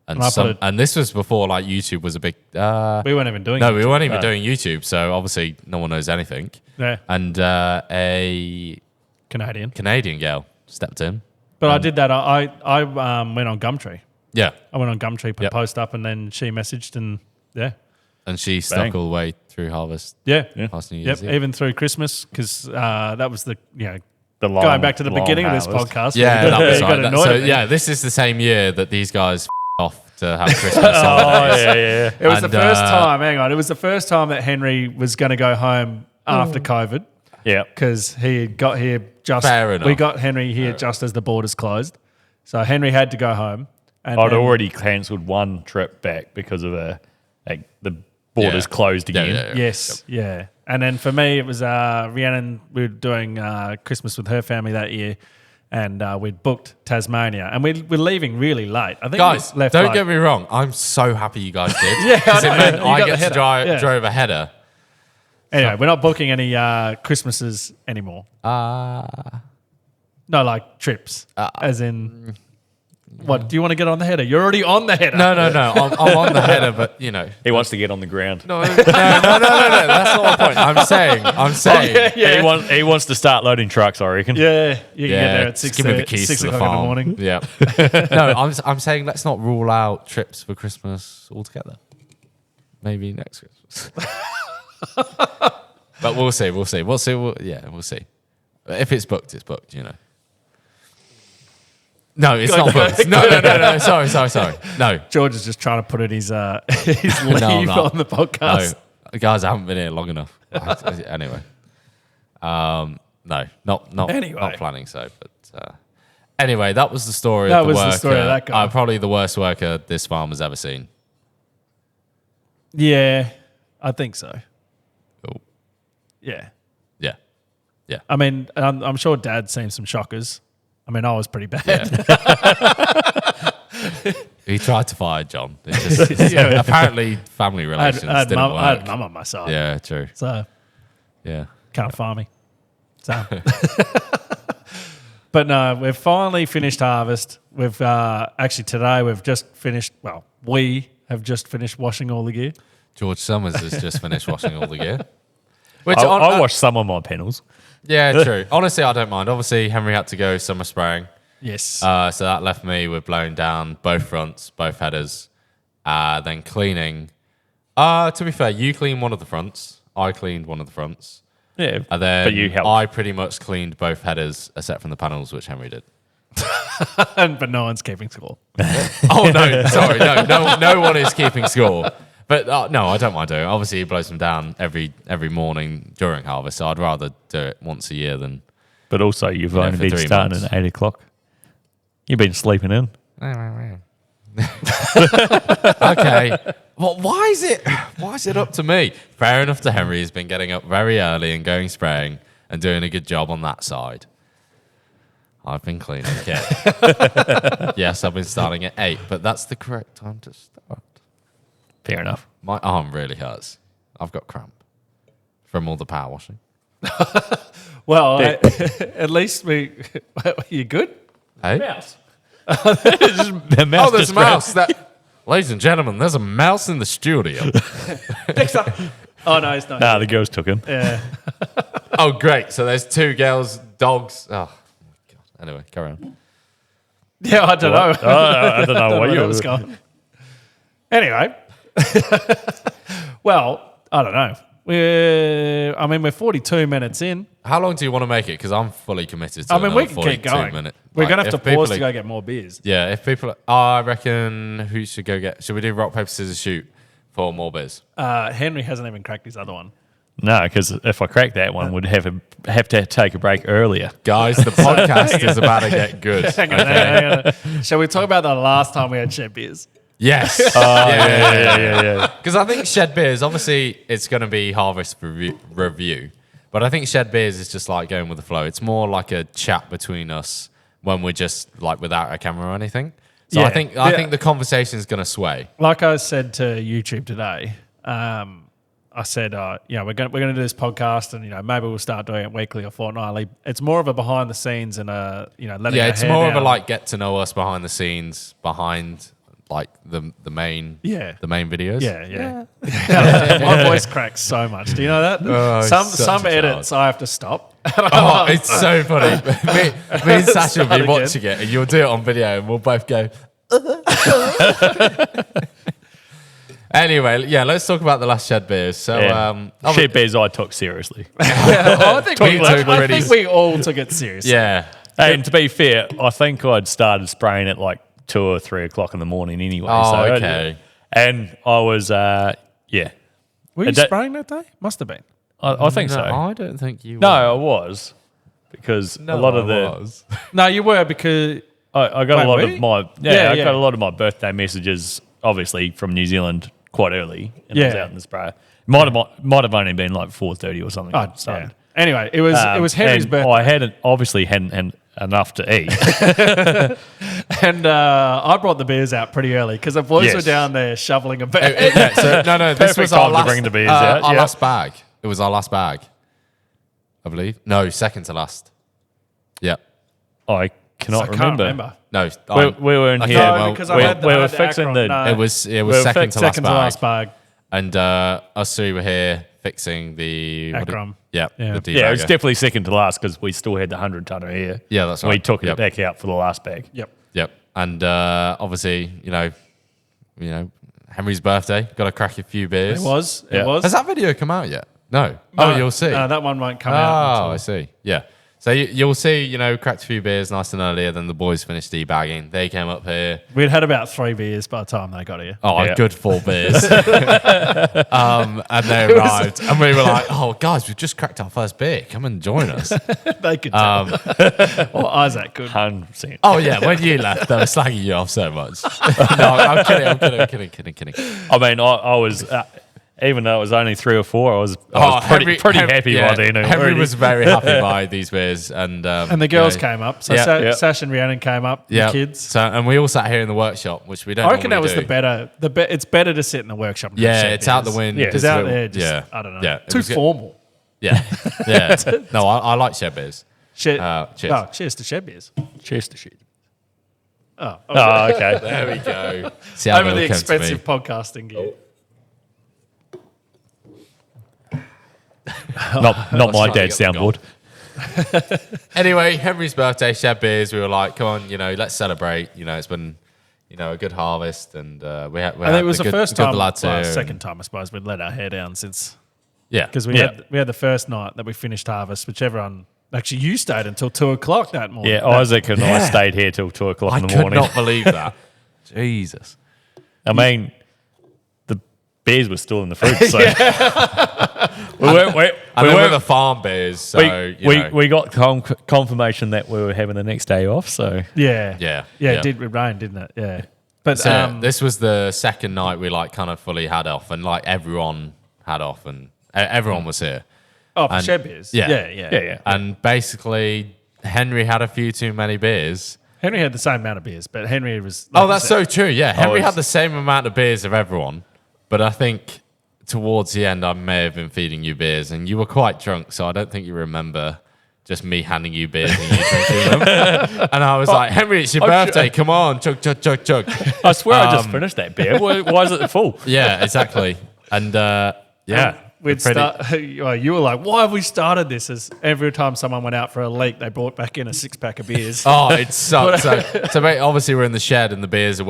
And, and this was before like YouTube was a big... we weren't even doing No, we weren't even doing YouTube, so obviously no one knows anything. Yeah. And a Canadian girl stepped in. But I did that. I went on Gumtree. Yeah. I went on Gumtree, put a post up, and then she messaged and And she stuck all the way through harvest. Yeah. Past New Year's Eve. Even through Christmas, because that was the long, going back to the beginning of this podcast. Yeah, that was right. This is the same year that these guys off to have Christmas holidays. It was the first time. Hang on, it was the first time that Henry was going to go home after COVID. Yeah, because he got here just. Fair enough. We got Henry here just as the borders closed, so Henry had to go home. And I'd already cancelled one trip back because of the borders closed again. Yes, And then for me, it was Rhiannon. We were doing Christmas with her family that year, and we'd booked Tasmania, and we're leaving really late. I think guys, we left don't get me wrong. I'm so happy you guys did. Because it meant I get to drive a header. Anyway, we're not booking any Christmases anymore. No, like trips, as in. What, do you want to get on the header? You're already on the header. No. I'm on the header, but He wants to get on the ground. No. That's not my point. I'm saying. He wants to start loading trucks, I reckon. Yeah, you can get there at 6 give me the keys 6 to the o'clock farm. in the morning. Yeah. No, I'm saying let's not rule out trips for Christmas altogether. Maybe next Christmas. But we'll see. We'll see. If it's booked, it's booked. No, it's not booked. No. Sorry. No. George is just trying to put in his leave on the podcast. No, guys, I haven't been here long enough. Anyway. No, not planning so. But anyway, that was the story of the worker. The story of that guy. Probably the worst worker this farm has ever seen. Yeah, I think so. Cool. Yeah. Yeah. I mean, I'm sure Dad's seen some shockers. I mean, I was pretty bad. Yeah. He tried to fire John. Apparently, family relations didn't work. I had Mum on my side. Yeah, true. So, yeah, can't fire me. So, But no, we've finally finished harvest. We've actually today we've just finished. Well, we have just finished washing all the gear. George Summers has just finished washing all the gear. Which I washed some of my panels. Yeah, true. Honestly, I don't mind. Obviously, Henry had to go summer spraying. Yes. So that left me with blowing down both fronts, both headers, then cleaning. To be fair, you cleaned one of the fronts. I cleaned one of the fronts. Yeah, And then but you helped. I pretty much cleaned both headers, except from the panels, which Henry did. But no one's keeping score. Oh, no, sorry. No one is keeping score. But no, I don't mind doing it. Obviously, he blows them down every morning during harvest, so I'd rather do it once a year than... But also, you've only for been 3 starting months. at 8 o'clock. You've been sleeping in. Okay. Well, why is it up to me? Fair enough to Henry. He's been getting up very early and going spraying and doing a good job on that side. I've been cleaning kit. Yes, I've been starting at 8, but that's the correct time to start. Fair enough. My arm really hurts. I've got cramp from all the power washing. Well, at least you good? Hey? Mouse. The mouse Oh, there's just a mouse. Ladies and gentlemen, there's a mouse in the studio. Oh no, it's not. Nah, the girls took him. Yeah. Oh, great. So there's 2 girls, dogs. Oh, my God. Anyway, carry on. Yeah, I don't know. I don't know what where you that was going. Anyway, well, I don't know. We're 42 minutes in. How long do you want to make it? Because I'm fully committed to we can 42 keep going. minute. We're Like, going to have if to pause people to are- go get more beers. Yeah, if people... I reckon who should go get... Should we do rock, paper, scissors, shoot for more beers? Henry hasn't even cracked his other one. No, because if I crack that one, we'd have to take a break earlier. Guys, the podcast is about to get good. Hang on, Okay? hang on. Shall we talk about the last time we had shed beers? Yes. Yeah. Because I think shed beers, obviously, it's going to be harvest review. But I think shed beers is just like going with the flow. It's more like a chat between us when we're just like without a camera or anything. So Yeah. I think the conversation is going to sway. Like I said to YouTube today, I said, we're going to do this podcast, and maybe we'll start doing it weekly or fortnightly. It's more of a behind the scenes and letting Yeah, our it's hair more of a down. like get to know us behind the scenes, behind like the main videos. Yeah. My voice cracks so much. Do you know that? Oh, some he's such a edits I have to stop. Oh, it's so funny. me and Sasha will Start be again. watching it, and you'll do it on video, and we'll both go. Anyway, yeah, let's talk about the last shed beers. So, Shed beers I took seriously. I think We took we all took it seriously. yeah, And to be fair, I think I'd started spraying at like 2 or 3 o'clock in the morning anyway. Oh, so okay. And I was, Were you And that- spraying that day? Must have been. I think so. I don't think you. No, I was. Because a lot of the... No, you were because I got Wait, a lot were of you? my... Yeah, I yeah. got a lot of my birthday messages, obviously, from New Zealand quite early. And I was Yeah. out in the spray. Might have only been like 4:30 or something. Oh, So, yeah. Anyway, it was Henry's and birthday, I hadn't enough to eat. and I brought the beers out pretty early because the boys Yes. were down there shoveling a bed. Yeah, so, no, this Perfect was time our to last, bring the beers out, our yeah. last bag. It was our last bag, I believe. No, second to last. Yeah. I cannot I can't remember. remember. No, We were in Okay, here. well, because we, I had we I were had the fixing Acron. the. No, it was Well, second to last second bag. to last bag. And us three were here fixing the Acron. Yeah, Yeah. the Yeah, it was debagger. definitely second to last because we still had the 100-tonner here. Yeah, that's And we right. took Yep. it back out for the last bag. Yep. Yep. And obviously, you know, Henry's birthday. Got to crack a few beers. It was. Yeah. It was. Has that video come out yet? No. No, Oh, you'll see. No, that one won't come Oh, out. I see. Yeah. So you'll see, cracked a few beers nice and earlier. Then the boys finished debagging. They came up here. We'd had about 3 beers by the time they got here. Oh, Yeah. a good 4 beers. And they arrived. And we were like, oh, guys, we've just cracked our first beer. Come and join us. They could tell. Or Isaac could. 100%. Oh, yeah. When you left, they were slagging you off so much. No, I'm kidding. I mean, I was, even though it was only 3 or 4, I was pretty happy by then. Henry already. was very happy by these beers. And And the girls came up. So Yeah. Yeah. Sash and Rhiannon came up. Yeah. The kids. So, and we all sat here in the workshop, which we don't I reckon that was normally the do. better. It's better to sit in the workshop. And Yeah, have it's out the beers. wind. Yeah. It's Because a out little- there, just, yeah. I don't know. Yeah, it Too was good. formal. Yeah. No, I like shed beers. Cheers. Cheers. Oh, cheers to shed beers. Cheers to shit. Oh, Okay. There we go. See how over the they'll come to me. expensive podcasting gear. Not my trying to dad's get the gold. soundboard. Anyway, Henry's birthday, shed beers. We were like, come on, let's celebrate. It's been, a good harvest, and we had. I think it was the first time, lads here, second time, I suppose, we'd let our hair down since Yeah, because we had the first night that we finished harvest, which everyone actually you stayed until 2:00 that morning. Yeah, Isaac and I stayed here till 2 o'clock I in the could morning. not believe that. Jesus. I mean, the beers were still in the fridge, so we were the farm beers, so we got confirmation that we were having the next day off. So yeah. It did rain, didn't it? Yeah, but So this was the second night we kind of fully had off, and everyone had off, and everyone was here. oh, for and- shed beers. yeah. And basically, Henry had a few too many beers. Henry had the same amount of beers, but Henry was. Oh, that's so true. Yeah, Henry it's- had the same amount of beers of everyone, but I think towards the end I may have been feeding you beers, and you were quite drunk, so I don't think you remember just me handing you beers and you drinking them. And I was like, Henry, it's your birthday. Come on, chug, chug, chug, chug. I swear I just finished that beer. Why is it full? Yeah, exactly. And yeah. We'd start. Well, you were like, "Why have we started this?" As every time someone went out for a leak, they brought back in a 6-pack of beers. Oh, it sucks. So mate, obviously we're in the shed and the beers are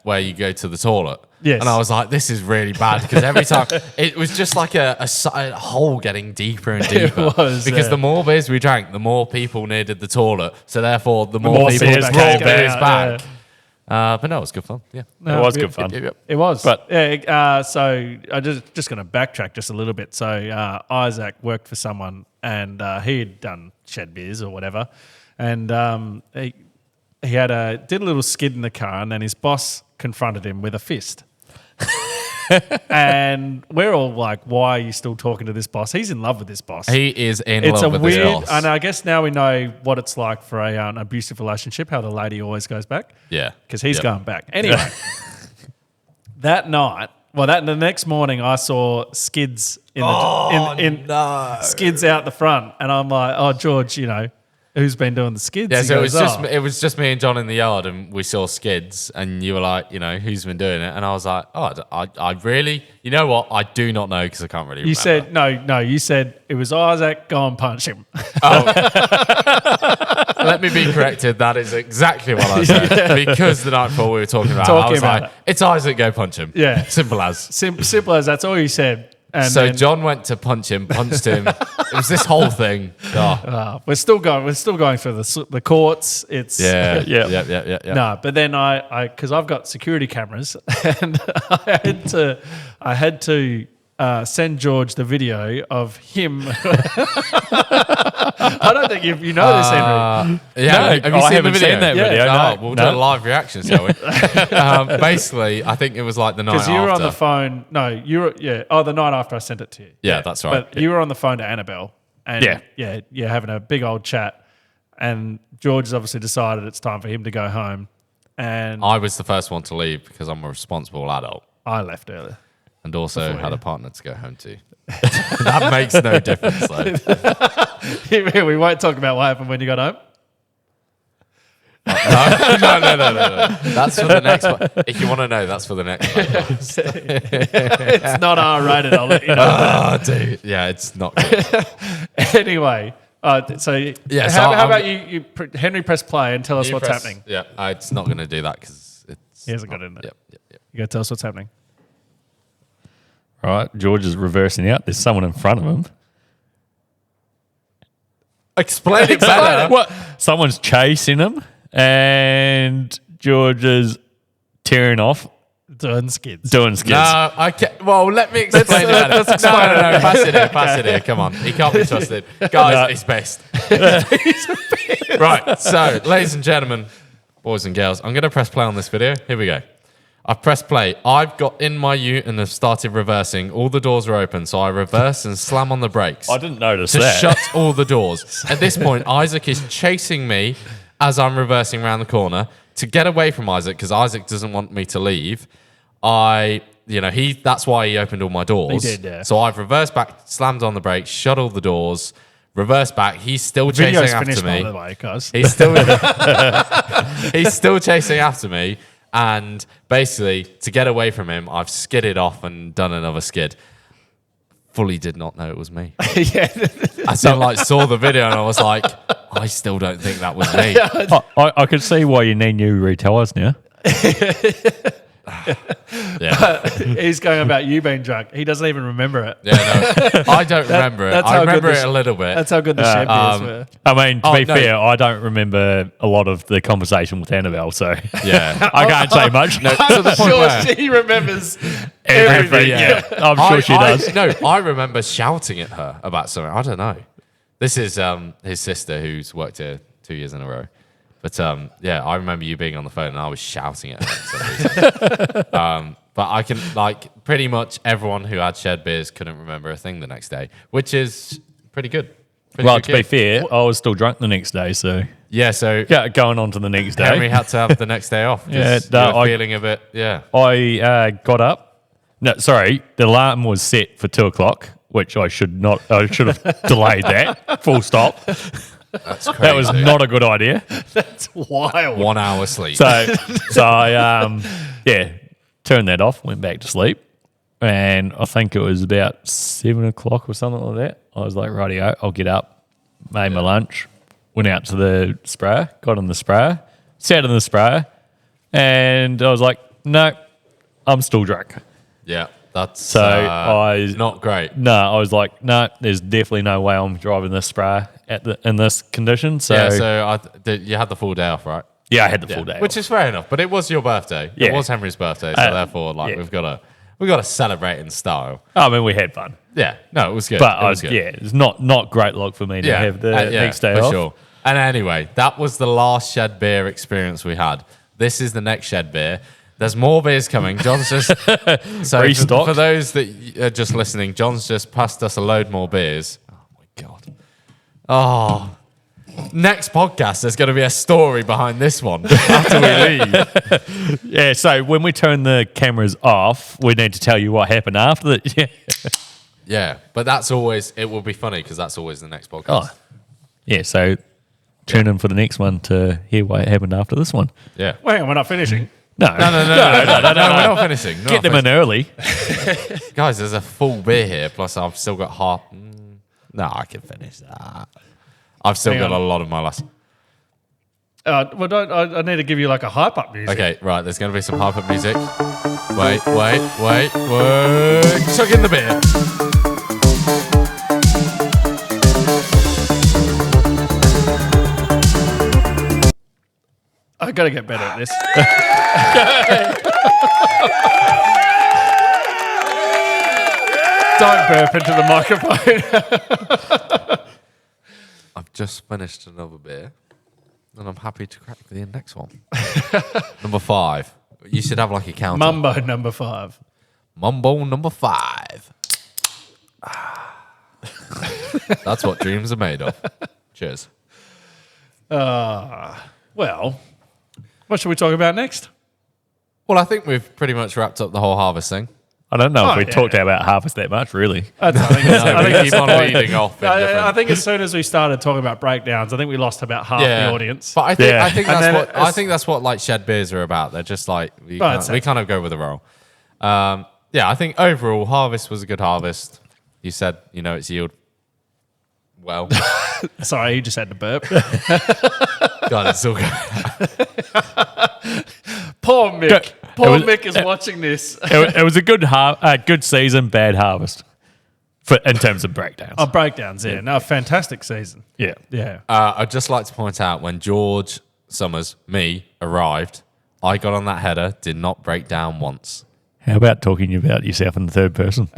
where you go to the toilet. Yes. And I was like, this is really bad because every time it was just like a hole getting deeper and deeper. was, because yeah. the more beers we drank, the more people needed the toilet. So therefore, the more more people beers brought came beers out, back. But no, it was good fun. Yeah. It was good fun. Yep. It was, But- so I just going to backtrack just a little bit. So Isaac worked for someone, and he had done shed beers or whatever, and he did a little skid in the car, and then his boss confronted him with a fist. And we're all like, "Why are you still talking to this boss? He's in love with this boss." He is in It's love a with weird, his boss. and I guess now we know what it's like for an abusive relationship. How the lady always goes back. Yeah. Because he's Yep. going back. Anyway, that night, the next morning, I saw skids skids out the front, and I'm like, "Oh, George, who's been doing the skids?" Yeah, He so goes, it was just me and John in the yard, and we saw skids, and you were like, who's been doing it? And I was like, oh, I really, you know what? I do not know because I can't really. You remember. said no. You said it was Isaac. Go and punch him. Let me be corrected. That is exactly what I said because the night before we were talking about, I was about like, it. it's Isaac, go punch him. Yeah. simple as. Simple as that's all you said. And So then, John went to punch him, punched him. It was this whole thing. Oh. we're still going through the courts. It's Yeah, Yeah. yeah. No, but then because I've got security cameras, and I had to send George the video of him. I don't think you know this, Henry. Yeah, No, have you I seen haven't the video? seen that Yeah. video. Oh, No, we'll no. do a live reaction, shall we? Basically, I think it was like the night Because after. you were on the phone. No, you were the night after I sent it to you. Yeah, that's right. But you were on the phone to Annabelle, and Yeah. you're having a big old chat, and George has obviously decided it's time for him to go home, and I was the first one to leave because I'm a responsible adult. I left earlier. And also had a partner to go home to. That makes no difference, though. We won't talk about what happened when you got home. No. That's for the next one. If you want to know, that's for the next one. It's not R-rated. I'll let you know. Oh, dude. Yeah, it's not good. Anyway, so Yeah, how so about you Henry, press play and tell us what's happening. Yeah, it's not going to do that because it's. He hasn't got it in it. Yep. You got to tell us what's happening. All right, George is reversing out. There's someone in front of him. Explain it better. What? Someone's chasing him, and George is tearing off, Doing skids. doing skids. No, I can't. Well, let me explain it better. Let's explain it. No, pass it here. Come on. He can't be trusted. Guys, he's best. Right, so, ladies and gentlemen, boys and girls, I'm going to press play on this video. Here we go. I've pressed play. I've got in my ute and have started reversing. All the doors are open, so I reverse and slam on the brakes. I didn't notice to that. shut all the doors. At this point, Isaac is chasing me as I'm reversing around the corner. To get away from Isaac, because Isaac doesn't want me to leave, that's why he opened all my doors. He did, yeah. So I've reversed back, slammed on the brakes, shut all the doors, reverse back. He's still Video's chasing finished, after me. by the way, guys. He's still he's still chasing after me, and basically to get away from him, I've skidded off and done another skid. Fully did not know it was me. Yeah. I saw the video and I was like, I still don't think that was me. I could see why you need new retailers now. Yeah, He's going about you being drunk. He doesn't even remember it. yeah, no, I don't remember it. that's I how good remember this- it a little bit. That's how good the shed beers were. I mean, to Oh, be no. fair, I don't remember a lot of the conversation with Annabelle, so Yeah, I can't say much. no, to the point Sure, where she remembers Everything, Yeah. I'm sure she does. No, I remember shouting at her about something. I don't know. This is his sister who's worked here 2 years in a row. But yeah, I remember you being on the phone and I was shouting at her for some reason. But I can, pretty much everyone who had shed beers couldn't remember a thing the next day, which is pretty good. Well, to be fair, I was still drunk the next day, so Yeah, so going on to the next day. Henry had to have the next day off. Yeah, You were feeling a bit, yeah. I got up. No, sorry, the alarm was set for 2:00, which I should have delayed that. Full stop. That's crazy. That was not a good idea. That's wild. 1 hour sleep. So I turned that off, went back to sleep, and I think it was about 7:00 or something like that. I was like, rightio, I'll get up, made my lunch, went out to the sprayer, got in the sprayer, sat in the sprayer, and I was like, no, I'm still drunk. Yeah, that's So not great. No, I was like, no, there's definitely no way I'm driving this sprayer in this condition. So Yeah, so you had the full day off, right? yeah, I had the full day, Which is fair enough, but it was your birthday. Yeah. It was Henry's birthday, so therefore, yeah. we've got to celebrate in style. I mean, we had fun. Yeah, no, it was good. But it was good. it's not great luck for me to have the next day for off. sure. And anyway, that was the last shed beer experience we had. This is the next shed beer. There's more beers coming. John's just so Restocked. for those that are just listening, John's just passed us a load more beers. Oh my god! Oh, next podcast there's going to be a story behind this one after we leave. Yeah, so when we turn the cameras off, we need to tell you what happened after that. Yeah. Yeah, but that's always it. Will be funny because that's always the next podcast. Oh, yeah. So tune in for the next one to hear what happened after this one. Yeah. Wait, we're not finishing. No, No, we're not finishing. Get them in early. Guys, there's a full beer here, plus I've still got half. No, I can finish that. I've still Hang got on. a lot of my last. I need to give you like a hype up music. Okay, right, there's going to be some hype up music. Wait. Chuck in the beer. I got to get better at this. Don't burp into the microphone. I've just finished another beer, and I'm happy to crack the next one. Number 5. You should have like a counter. Mumbo number 5. Mumbo number 5. That's what dreams are made of. Cheers. Well, what should we talk about next? Well, I think we've pretty much wrapped up the whole harvest thing. I don't know Oh, if we yeah. talked about harvest that much, really. I think We keep on leading off. in I different- think as soon as we started talking about breakdowns, I think we lost about half the audience. But I think Yeah. I think And that's then what it's- I think that's what like shed beers are about. They're just like we that's it. kind of go with the roll. Yeah, I think overall harvest was a good harvest. You said its yield. Well, Sorry, you just had to burp. God, it's all good. Poor Mick. Good. Poor It was- Mick is watching this. It was a good good season, bad harvest in terms of breakdowns. Oh, breakdowns, yeah. No, fantastic season. Yeah. Yeah. I'd just like to point out when George Summers, me, arrived, I got on that header, did not break down once. How about talking about yourself in the third person?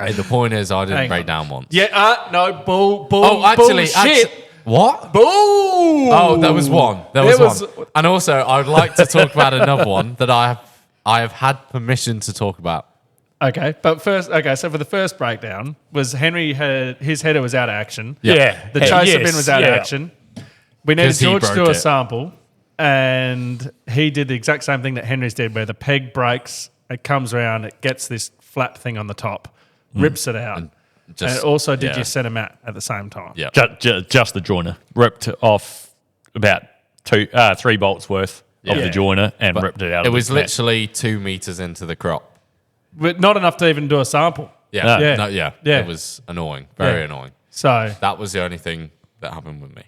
Hey, the point is, I didn't Hang break on. down once. Yeah, no, bull, Oh, actually, bullshit. what? Bull. Oh, there was one. There There was was- one. And also, I would like to talk about another one that I have had permission to talk about. Okay, but first, so for the first breakdown, was Henry his header was out of action. Yeah. The Hey, chaser yes, bin was out of yeah. action. We needed 'Cause he George to do broke a it. sample, and he did the exact same thing that Henry's did, where the peg breaks, it comes around, it gets this flap thing on the top, rips it out. And also, did you set them out at the same time? Yeah. Just the joiner. Ripped off about 3 bolts worth of the joiner and ripped it out. It was literally 2 meters into the crop. But not enough to even do a sample. Yeah. It was annoying. Very annoying. So that was the only thing that happened with me.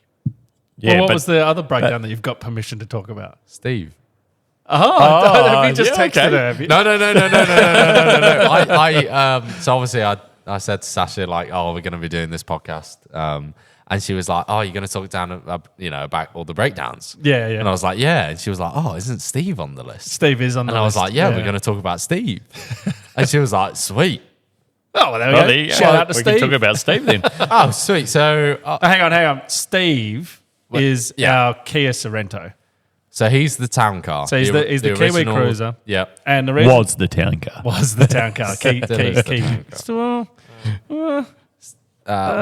Yeah, what was the other breakdown that you've got permission to talk about? Steve. Have you just texted her? Have you? No. So obviously I said to Sasha, like, oh, we're going to be doing this podcast. And she was like, oh, you're going to talk down, about all the breakdowns. Yeah. And I was like, yeah. And she was like, oh, isn't Steve on the list? Steve is on the list. And I was like, yeah, we're going to talk about Steve. And she was like, sweet. Oh, well, there we go. Shout out to Steve. We can talk about Steve then. Oh, sweet. So hang on. Steve is our Kia Sorrento. So he's the town car. So he's the Kiwi original, Cruiser. Yep. And the reason Was the town car. was the town car.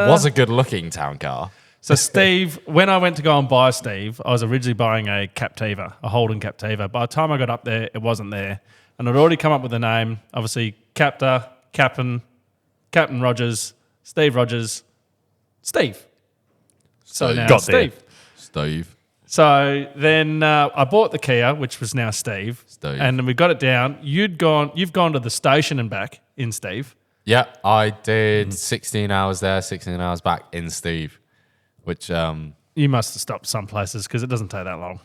Was a good looking town car. So Steve, when I went to go and buy Steve, I was originally buying a Captiva, a Holden Captiva. By the time I got up there, it wasn't there. And I'd already come up with a name. Obviously, Captain Rogers, Steve Rogers, Steve. So now Got Steve. there. Steve. So then I bought the Kia, which was now Steve. And then we got it down. You've gone to the station and back in Steve. Yeah, I did 16 hours there, 16 hours back in Steve, which... You must have stopped some places because it doesn't take that long.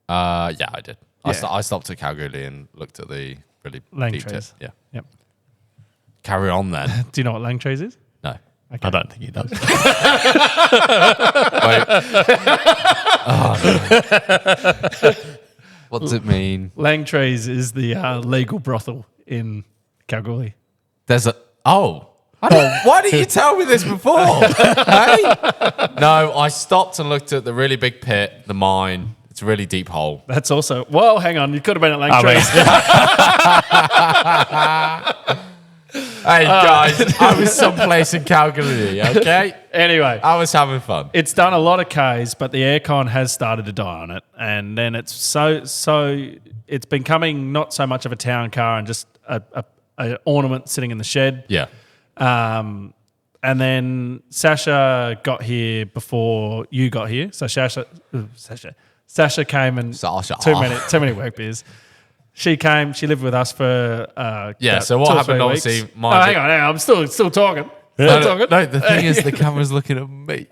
Yeah, I did. Yeah. I stopped at Kalgoorlie and looked at the really deep tip. Langtrees. Yeah. Yep. Carry on then. Do you know what Langtrees is? No. Okay. I don't think he does. What's it mean? Langtrees is the legal brothel in Kalgoorlie. There's a... Oh. Why didn't you tell me this before? Hey? No, I stopped and looked at the really big pit, the mine. It's a really deep hole. That's also... Well, hang on. You could have been at Langtrees. Hey, guys. I was someplace in Kalgoorlie, okay? Anyway. I was having fun. It's done a lot of Ks, but the aircon has started to die on it. And then it's so it's becoming not so much of a town car and just a ornament sitting in the shed. Yeah. And then Sasha got here before you got here. So Sasha came and too many work beers. She came. She lived with us for So what happened? Obviously, hang on. I'm still talking. No, the thing is, the camera's looking at me.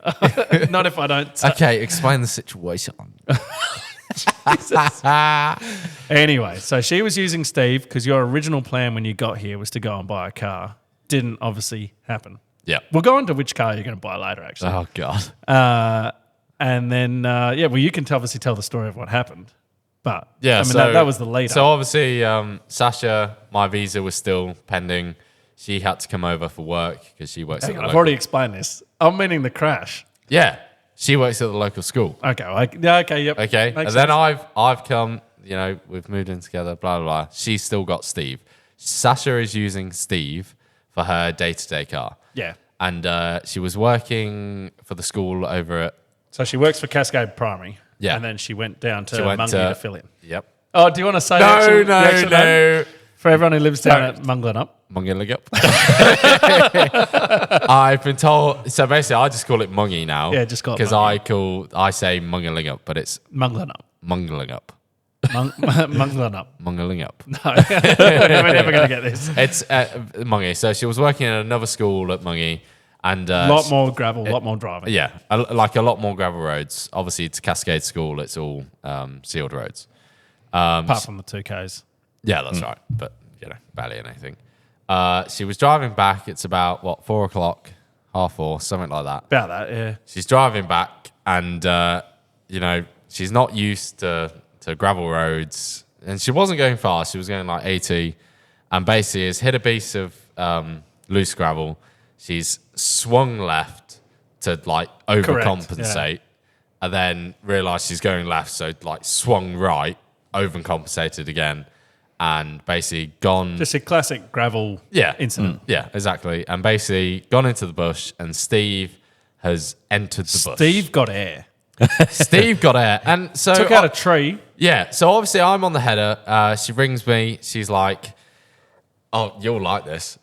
Not if I don't. Okay, explain the situation. Anyway, so she was using Steve because your original plan when you got here was to go and buy a car. Didn't obviously happen. Yeah. We'll go into which car you're going to buy later, actually. Oh, God. And then, you can obviously tell the story of what happened. But, yeah, that was the lead So, obviously, Sasha, my visa was still pending. She had to come over for work because she works at the I've already explained this. I'm meaning the crash. Yeah. She works at the local school. Okay. Yep. Okay. Makes Then sense. I've come, we've moved in together, blah, blah, blah. She's still got Steve. Sasha is using Steve for her day-to-day car. Yeah. And she was working for the school over at... So she works for Cascade Primary. Yeah. And then she went down to Mungie to fill in. Yep. Oh, do you want to say the actual name? For everyone who lives down at Munglenup. Munglenup. I've been told... So basically, I just call it Mungie now. Yeah, just call it because Mungie. I say Munglenup, but it's... Munglenup. Munglenup. Munglenup. Munglenup. No, we're never going to get this. It's Mungie. So she was working at another school at Mungie. And a lot more gravel, a lot more driving. Yeah, a lot more gravel roads. Obviously, it's Cascade School. It's all sealed roads. Apart from the 2Ks. Yeah, that's right. But, barely anything. She was driving back. It's about, 4 o'clock, 4:30, something like that. About that, yeah. She's driving back and, she's not used to gravel roads. And she wasn't going fast. She was going like 80. And basically has hit a piece of loose gravel. She's swung left to overcompensate, and then realised she's going left, so swung right, overcompensated again, and basically gone. Just a classic gravel incident. Yeah, exactly. And basically gone into the bush, and Steve has entered the bush. Steve got air. Steve got air, and so took out a tree. Yeah, so obviously I'm on the header. She rings me. She's like, "Oh, you'll like this."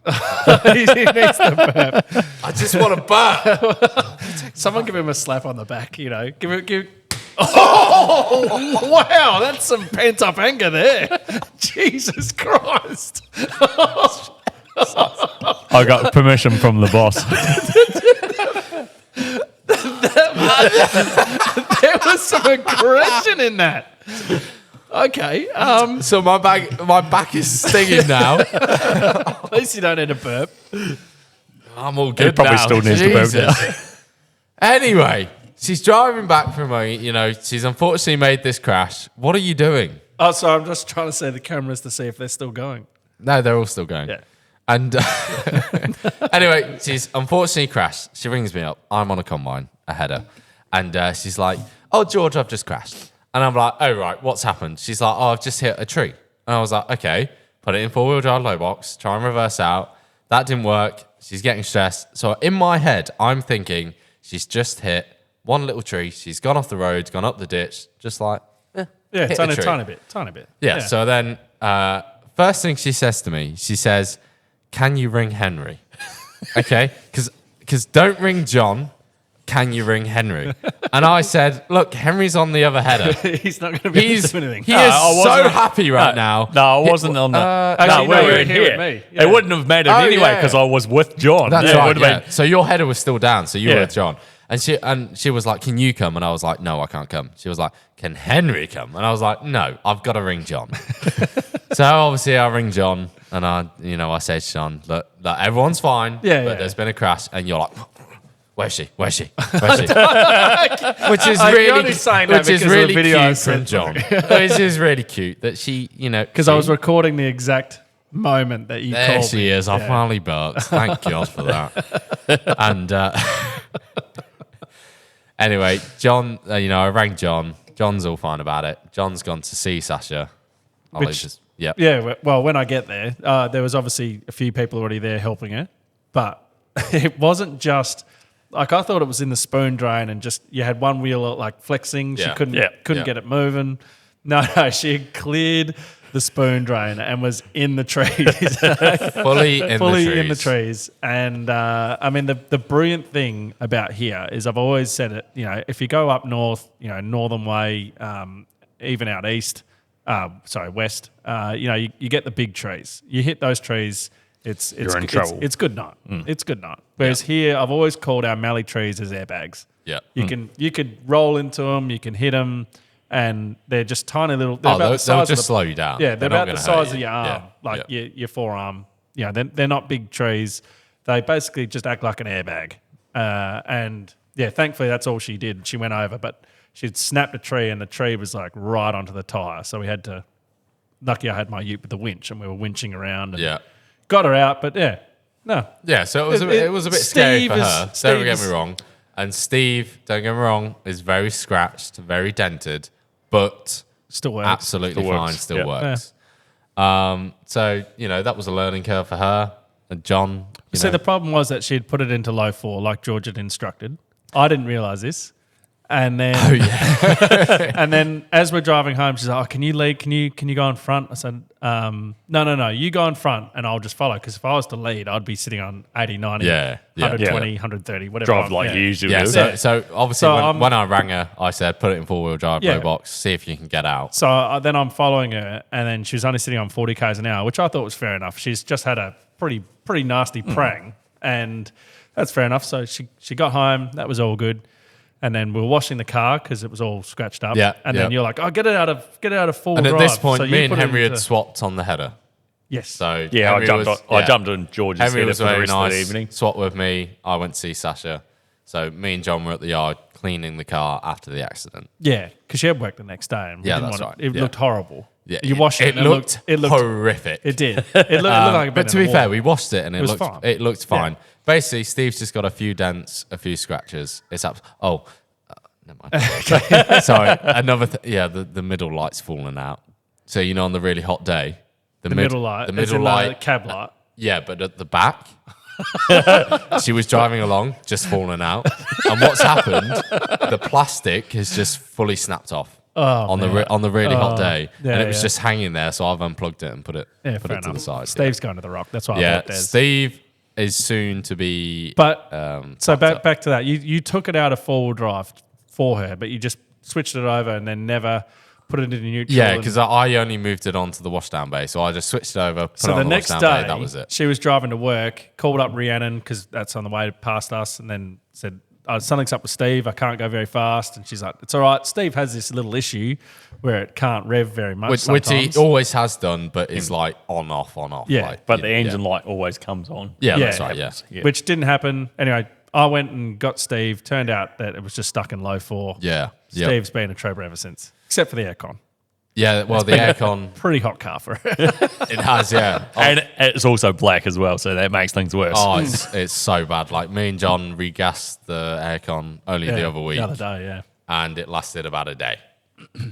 He needs the burp. I just want to burp. Someone give him a slap on the back, Give. Oh, wow, that's some pent up anger there. Jesus Christ. I got permission from the boss. There was some aggression in that. Okay. So my back is stinging now. At least you don't need a burp. I'm all good probably now. still needs to burp now. Anyway, she's driving back from she's unfortunately made this crash. What are you doing? Oh, so I'm just trying to see the cameras to see if they're still going. No, they're all still going. Yeah. And anyway, she's unfortunately crashed. She rings me up. I'm on a combine, a header. And she's like, oh, George, I've just crashed. And I'm like, oh, right, what's happened? She's like, oh, I've just hit a tree. And I was like, okay, put it in four-wheel drive low box, try and reverse out. That didn't work. She's getting stressed. So in my head, I'm thinking she's just hit one little tree. She's gone off the road, gone up the ditch, just like, yeah, hit a tree. tiny bit. Yeah, so then first thing she says to me, she says, can you ring Henry? Okay, because don't ring John. Can you ring Henry? And I said, look, Henry's on the other header. He's not going to be able to do anything. He is so happy right now. No, I wasn't on that. actually, we no, were you were in here here. with me. It Yeah. wouldn't have mattered Oh, anyway yeah. because I was with John. That's It right, would have yeah. been- So your header was still down, so you were Yeah. with John. And she was like, can you come? And I was like, no, I can't come. She was like, can Henry come? And I was like, no, I've got to ring John. So obviously I ring John and I said to John, look, everyone's fine, Yeah, but yeah. there's been a crash. And you're like, where's she? Where's she? Where's she? Which is You're really, only saying that which is because of the really video I cute from sent John. Which is really cute that she, Because I was recording the exact moment that you there called she me. is. I Yeah. finally barked. Thank God for that. And anyway, John, I rang John. John's all fine about it. John's gone to see Sasha. Yeah. Yeah, well, when I get there, there was obviously a few people already there helping her, but it wasn't just like I thought it was in the spoon drain and just you had one wheel like flexing. She Yeah. couldn't Yeah. get it moving. No, she had cleared the spoon drain and was in the trees, Fully in the trees. And I mean, the brilliant thing about here is I've always said it. If you go up north, Northern Way, even out east. West. You get the big trees. You hit those trees, it's in trouble. It's good night. It's good night. Whereas here, I've always called our mallee trees as airbags. Yeah. You could roll into them, you can hit them, and they're just tiny little. They're about They'll the size just of slow you down. Yeah, they're not about the gonna size hurt of you. your arm, Yeah. your forearm. They're not big trees. They basically just act like an airbag. And yeah, thankfully that's all she did. She went over, but she'd snapped a tree and the tree was like right onto the tyre. So we had to, lucky I had my ute with the winch and we were winching around and Yeah. got her out. But yeah, no. Yeah, so it was a bit scary Steve for is- her. Don't Steve get is- me wrong. And Steve, don't get me wrong, is very scratched, very dented, but Still works. absolutely Still fine, works. still Yeah. works. So, that was a learning curve for her. And John, So the problem was that she had put it into low 4 like George had instructed. I didn't realise this. And then, and then as we're driving home, she's like, "Oh, can you lead? Can you go in front?" I said, "No. You go in front, and I'll just follow. Because if I was to lead, I'd be sitting on 80, 90, Yeah, yeah. 120, 130, whatever. Drive like you usually Yeah, do. so obviously So, when I rang her, I said, put it in four-wheel drive, Yeah. low box, see if you can get out. So then I'm following her, and then she was only sitting on 40 k's an hour, which I thought was fair enough. She's just had a pretty nasty prang, and that's fair enough. So she got home, that was all good. And then we were washing the car because it was all scratched up. Yeah, And yeah. then you're like, "Oh, get it out of full And drive." at this point, So you me and put it Henry had into- swapped on the header. Yes. So Yeah, Henry I jumped on George's Henry header was for the very rest of the nice. evening. Swapped with me. I went to see Sasha. So me and John were at the yard cleaning the car after the accident. Yeah, because she had work the next day. And we Yeah, didn't that's want right. It Yeah. looked horrible. Yeah, You washed it. It and looked it looked horrific. It did. It looked like a But to be fair, we washed it and it was looked fine. It looked fine. Yeah. Basically, Steve's just got a few dents, a few scratches. It's up. Oh, never mind. Sorry, another. The middle light's fallen out. So on the really hot day, the middle light. the as middle in light, cab light. yeah, but at the back. She was driving along, just fallen out. And what's happened, the plastic has just fully snapped off. on the really hot day, yeah, and it was just hanging there. So I've unplugged it and put it to the side. Steve's going to the Rock. That's why I bought Des. Steve is soon to be. But back to that. You took it out of 4-wheel drive for her, but you just switched it over and then never put it into neutral. Yeah, because I only moved it onto the washdown bay, so I just switched it over. Put it on the next washdown day, bay, that was it. She was driving to work, called up Rhiannon because that's on the way past us, and then said, something's up with Steve. I can't go very fast. And she's like, it's all right. Steve has this little issue where it can't rev very much Which he always has done, but is like on, off, on, off. Yeah, like, but the engine light always comes on. Yeah, that's right, yeah. Which didn't happen. Anyway, I went and got Steve. Turned out that it was just stuck in low 4. Yeah. Steve's been a trooper ever since, except for the aircon. Yeah, well, the aircon... Pretty hot car for it. It has, yeah. And it's also black as well, so that makes things worse. Oh, it's so bad. Like, me and John regassed the aircon only the other week. The other day, yeah. And it lasted about a day.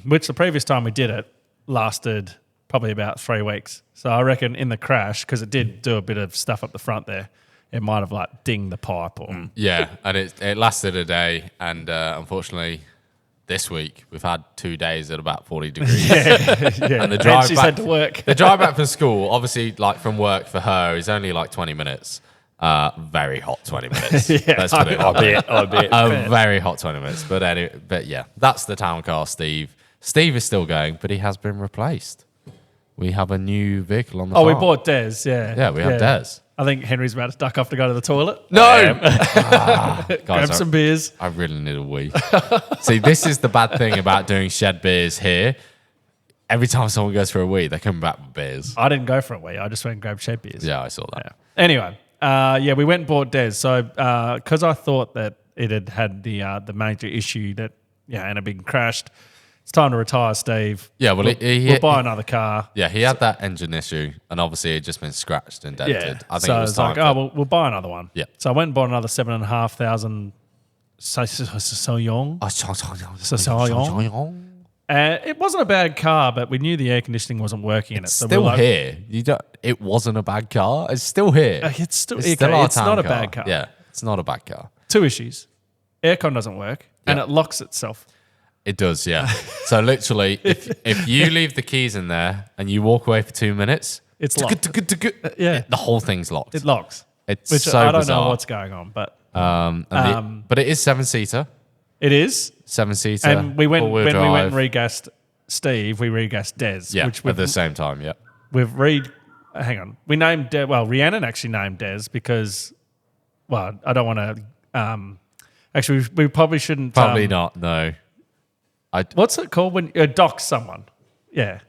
Which the previous time we did it lasted probably about 3 weeks. So I reckon in the crash, because it did do a bit of stuff up the front there, it might have like dinged the pipe. Or Yeah, and it lasted a day. And unfortunately... This week, we've had 2 days at about 40 degrees. And the drive she's back had to work. The drive back from school, obviously, like from work for her, is only like 20 minutes. Very hot 20 minutes. Let's put it I bet. A very hot 20 minutes. But anyway, that's the town car, Steve. Steve is still going, but he has been replaced. We have a new vehicle on the farm. We bought Des, yeah. Yeah, we have Des. I think Henry's about to duck off to go to the toilet. No! Grab some beers. I really need a wee. See, this is the bad thing about doing shed beers here. Every time someone goes for a wee, they come back with beers. I didn't go for a wee. I just went and grabbed shed beers. Yeah, I saw that. Yeah. Anyway, we went and bought Des. So, because I thought that it had the major issue that, and it been crashed, it's time to retire, Steve. Yeah, well, we'll buy another car. Yeah, he had that engine issue, and obviously it had just been scratched and dented. Yeah. I think it was time. We'll buy another one. Yeah. So I went and bought another 7,500 Scion. It wasn't a bad car, but we knew the air conditioning wasn't working in it. It's still here. It wasn't a bad car. It's still here. It's still our it's town not a car. bad car. Yeah, it's not a bad car. 2 issues. Aircon doesn't work, and it locks itself. It does, yeah. So literally, if you leave the keys in there and you walk away for 2 minutes, it's locked. The whole thing's locked. It locks. It's Which so I don't bizarre. know what's going on, but but it is 7-seater. it is. 7-seater. And we went four-wheel when we went and drive. regassed Steve. We regassed Des. Yeah, which at the same time. Yeah. hang on. We named Rhiannon actually named Des because, I don't want to. Actually, we probably shouldn't. Probably not. No. What's it called when you dox someone? Yeah.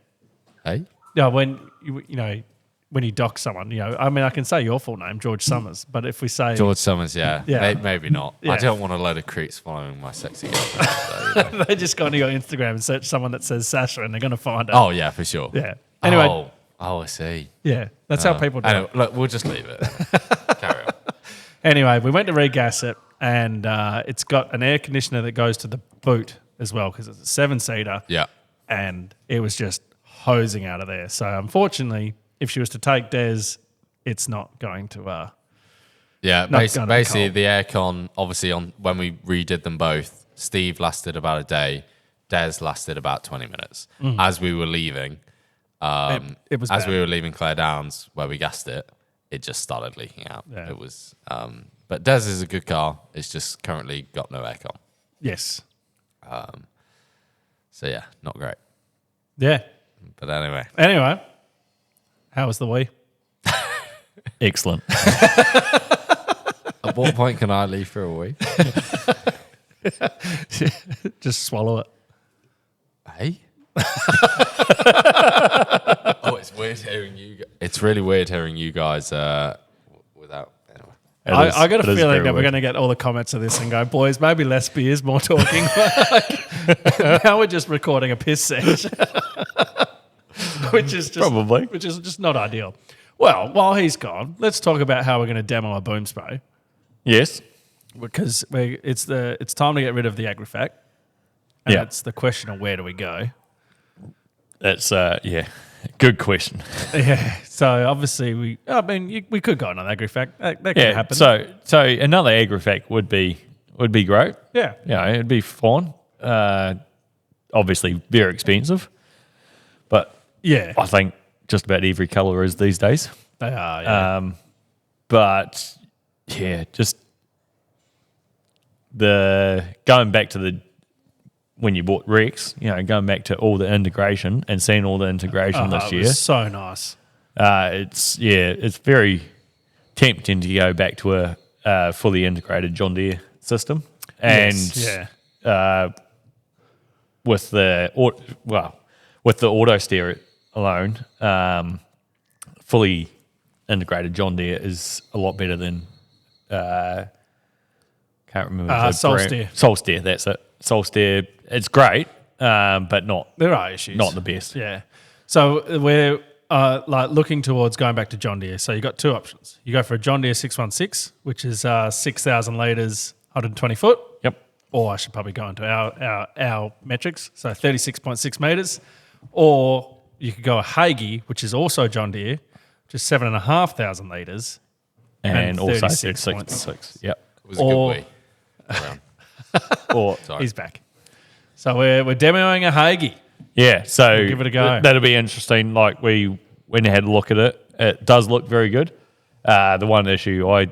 Hey. Yeah. When when you dox someone, I mean, I can say your full name, George Summers, but if we say George Summers, yeah. Yeah. Maybe not. Yeah. I don't want a load of creeps following my sexy girlfriend. So, they just go onto your Instagram and search someone that says Sasha, and they're going to find it. Oh yeah, for sure. Yeah. Anyway. Oh, I see. Yeah. That's how people do Anyway, it. look, we'll just leave it. Carry on. Anyway, we went to regas it, and it's got an air conditioner that goes to the boot as well because it's a 7-seater. Yeah. And it was just hosing out of there. So unfortunately, if she was to take Des, it's not going to. Yeah, Not basically gonna the aircon, obviously when we redid them both, Steve lasted about a day, Des lasted about 20 minutes. As we were leaving, it was as bad. we were leaving Clare Downs where we gassed it, it just started leaking out. Yeah. It was, but Des is a good car. It's just currently got no aircon. Yes. So yeah, not great. Yeah. But anyway, how was the wee? Excellent. at what point can I leave for a week? Just swallow it. Hey. It's weird hearing you. It's really weird hearing you guys without. Anyway, I got a feeling that we're going to get all the comments of this and go, boys, maybe less beers, more talking. Now we're just recording a piss session, which is just not ideal. Well, while he's gone, let's talk about how we're going to demo a boom spray Yes. because it's time to get rid of the agrifac. And Yeah. it's the question of where do we go? That's good question. Yeah. So obviously we could go on an agrifac. That could happen. So another agrifac would be great. yeah. Yeah, it'd be fun. obviously very expensive. But Yeah, I think just about every colour is these days. they are. Yeah. But yeah, just the going back to the when you bought Rex, going back to all the integration and seeing all the integration this It year. was so nice. It's very tempting to go back to a fully integrated John Deere system, and with the auto steer alone, fully integrated John Deere is a lot better than can't remember Solsteer. Solsteer, that's it. Solsteer, it's great, but not There are issues. not the best. Yeah. So we're looking towards going back to John Deere. So you got two options. You go for a John Deere 616, which is 6,000 litres, 120 foot. Yep. Or I should probably go into our metrics. So 36.6 metres. Or you could go a Hagee, which is also John Deere, which is 7,500 litres. And also 36.6. 36.6. Yep. It was a good week. Or Sorry. He's back. So we're demoing a Hagee. yeah, so We'll give it a go. That'll be interesting. Like when you had a look at it, it does look very good. The one issue I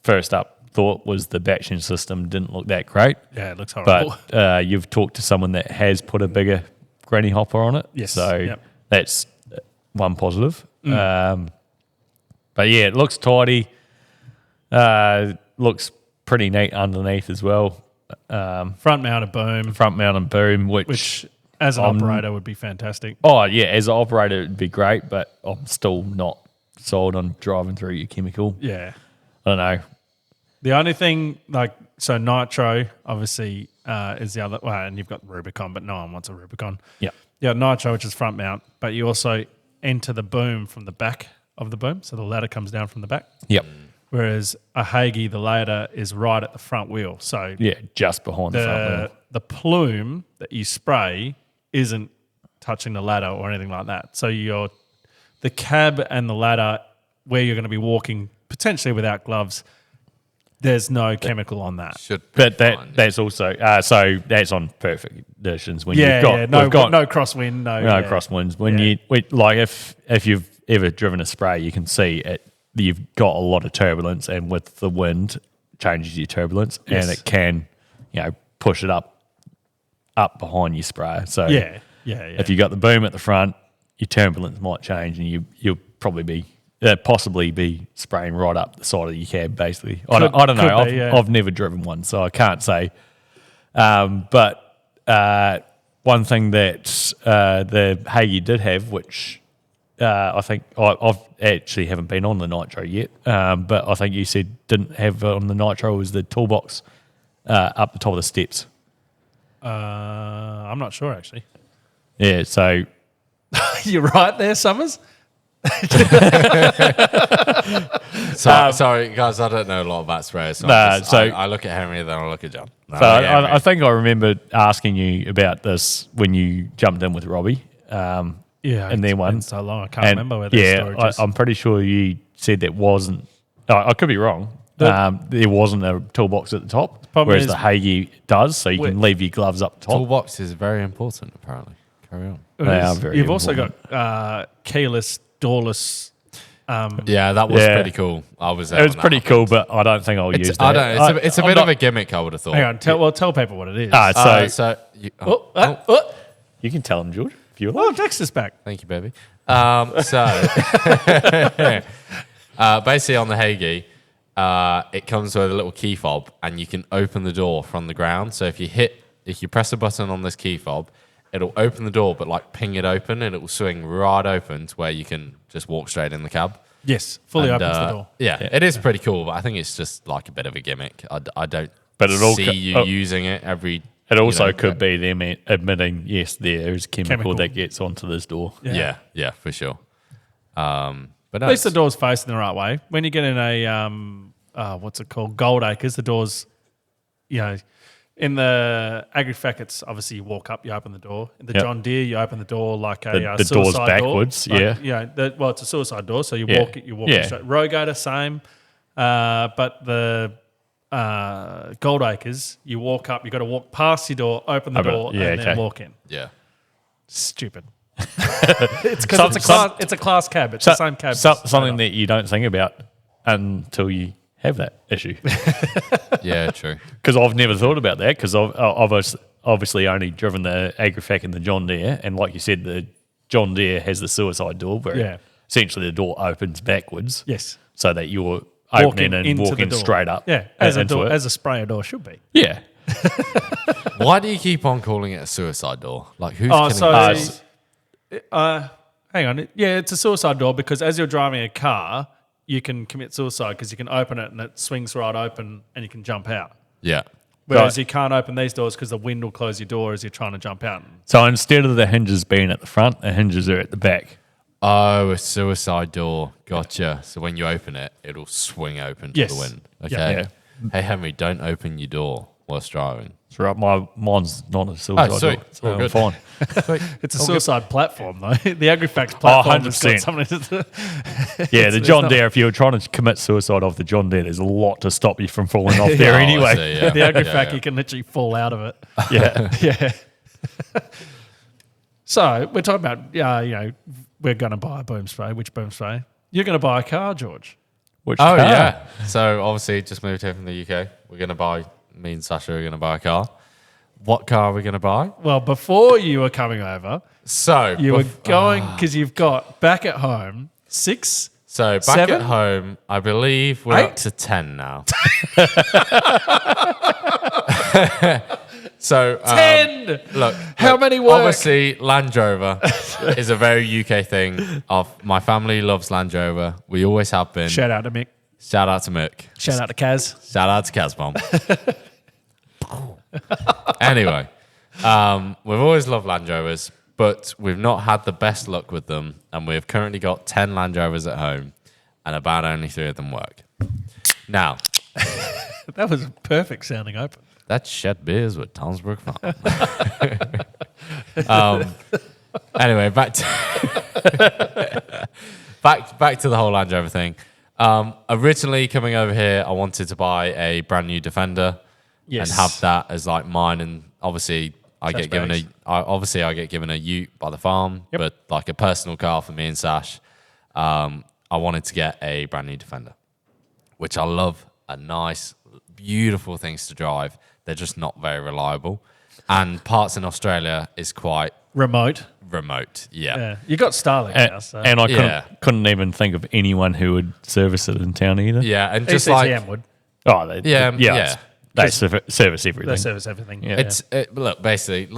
first up thought was the batching system didn't look that great. Yeah, it looks horrible. But you've talked to someone that has put a bigger granny hopper on it. Yes, So yep. that's one positive. But yeah, it looks tidy. Looks pretty neat underneath as well. Front mounted boom, Front mounted boom, which as an operator would be fantastic. oh yeah, as an operator it'd be great, but I'm still not sold on driving through your chemical. Yeah. I don't know. The only thing, so Nitro obviously is the other, and you've got Rubicon, but no one wants a Rubicon. Yeah. You got Nitro, which is front mount, but you also enter the boom from the back of the boom, so the ladder comes down from the back. Yep. Whereas a Hagee, the ladder is right at the front wheel. So Yeah, just behind the front wheel. the plume that you spray isn't touching the ladder or anything like that. So the cab and the ladder, where you're going to be walking potentially without gloves, there's no chemical on that. Should be But fine. that's also so that's on perfect conditions when Yeah, you've got yeah, no we've got no crosswind, no crosswinds. When if you've ever driven a spray, you can see it. You've got a lot of turbulence, and with the wind changes your turbulence, Yes. and it can push it up behind your sprayer. So Yeah. if you got the boom at the front, your turbulence might change, and you'll probably be possibly be spraying right up the side of your cab. Basically, I don't know. Could be, yeah. I've never driven one, so I can't say. But one thing that the Hagee did have, which I think I've actually haven't been on the Nitro yet, but I think you said didn't have on the Nitro, was the toolbox up the top of the steps. I'm not sure actually. Yeah, so You're right there, Summers. Sorry, guys, I don't know a lot about sprayers. So, I look at Henry, then I look at John. So I think I remember asking you about this when you jumped in with Robbie. Yeah, and then it's one been so long I can't remember where the storage is. I'm pretty sure you said that wasn't. I could be wrong. There wasn't a toolbox at the top, problem whereas is- the Hagee does, so you can leave your gloves up top. Toolbox is very important, apparently. Carry on. They are very You've also important. got keyless, doorless. Yeah, that was Yeah. pretty cool. I was there. It was when that pretty happened. cool, but I don't think I'll use that. I don't know. It's a I'm bit not- of a gimmick, I would have thought. Hang on, tell people what it is. You can tell them, George, if you Oh, like. Dexter's back. Thank you, baby. Basically on the Hagee, it comes with a little key fob, and you can open the door from the ground. So if you press a button on this key fob, it'll open the door, but ping it open, and it will swing right open to where you can just walk straight in the cab. Yes, fully And, opens the door. Yeah, it is pretty cool, but I think it's just a bit of a gimmick. I don't But it all see co- you oh. using it every. It also could be them admitting, yes, there is chemical Chemical. that gets onto this door. Yeah, for sure. But no, At least the door's facing the right way. When you get in a what's it called, Gold Acres, the door's, in the Agrifac, it's obviously you walk up, you open the door. In the Yep. John Deere, you open the door like a The door's suicide backwards, door. yeah. It's a suicide door, so you Yeah. walk Yeah. straight. Rogator, same. But the Gold Acres, you walk up, you got to walk past your door, open the door, and then walk in. Yeah. Stupid. It's because it's a class cab. It's the same cab. Something that you don't think about until you have that issue. Yeah, true. Because I've never thought about that because I've obviously only driven the Agrifac and the John Deere. And like you said, the John Deere has the suicide door where essentially the door opens backwards. Yes. So that you're opening and walking straight up. Yeah, as a sprayer door should be. Yeah. Why do you keep on calling it a suicide door? Like, who's hang on. Yeah, it's a suicide door because as you're driving a car, you can commit suicide because you can open it and it swings right open and you can jump out. Yeah. Whereas you can't open these doors because the wind will close your door as you're trying to jump out. So instead of the hinges being at the front, the hinges are at the back. Oh, a suicide door. Gotcha. So when you open it, it'll swing open to the wind. Okay. Yeah. Hey, Henry, don't open your door whilst driving. That's right. Mine's not a suicide door. All good. Fine. It's a suicide platform, though. The Agrifac's platform 100%. Yeah, the John Deere, if you were trying to commit suicide off the John Deere, there's a lot to stop you from falling off there anyway. The Agrifac, you can literally fall out of it. Yeah. Yeah. So we're talking about, we're going to buy a boom spray. Which boom spray? You're going to buy a car, George. Which car? Yeah. So obviously just moved here from the UK. Me and Sasha are going to buy a car. What car are we going to buy? Well, before you were coming over, so you were going, because you've got back at home 6. So back 7? at home, I believe we're 8? up to 10 now. So 10! Look, How many work? Obviously, Land Rover is a very UK thing. My family loves Land Rover. We always have been. Shout out to Mick. Shout out to Mick. Shout out to Kaz. Shout out to Kazbomb. Anyway, we've always loved Land Rovers, but we've not had the best luck with them, and we've currently got 10 Land Rovers at home, and about only 3 of them work. Now, that was a perfect sounding open. that's Shed Beers with Townsbrook Farm. Anyway, back to the whole Land Rover thing. Originally coming over here, I wanted to buy a brand new Defender. Yes. And have that as like mine, and obviously I get given a Ute by the farm, but like a personal car for me and Sash. I wanted to get a brand new Defender, which I love. Are nice, beautiful things to drive. They're just not very reliable, and parts in Australia is quite remote. Yeah. You got Starlink now, so. And I couldn't even think of anyone who would service it in town either. Yeah, and just ECTM would. Oh, they service everything. They service everything. Yeah. Look, basically,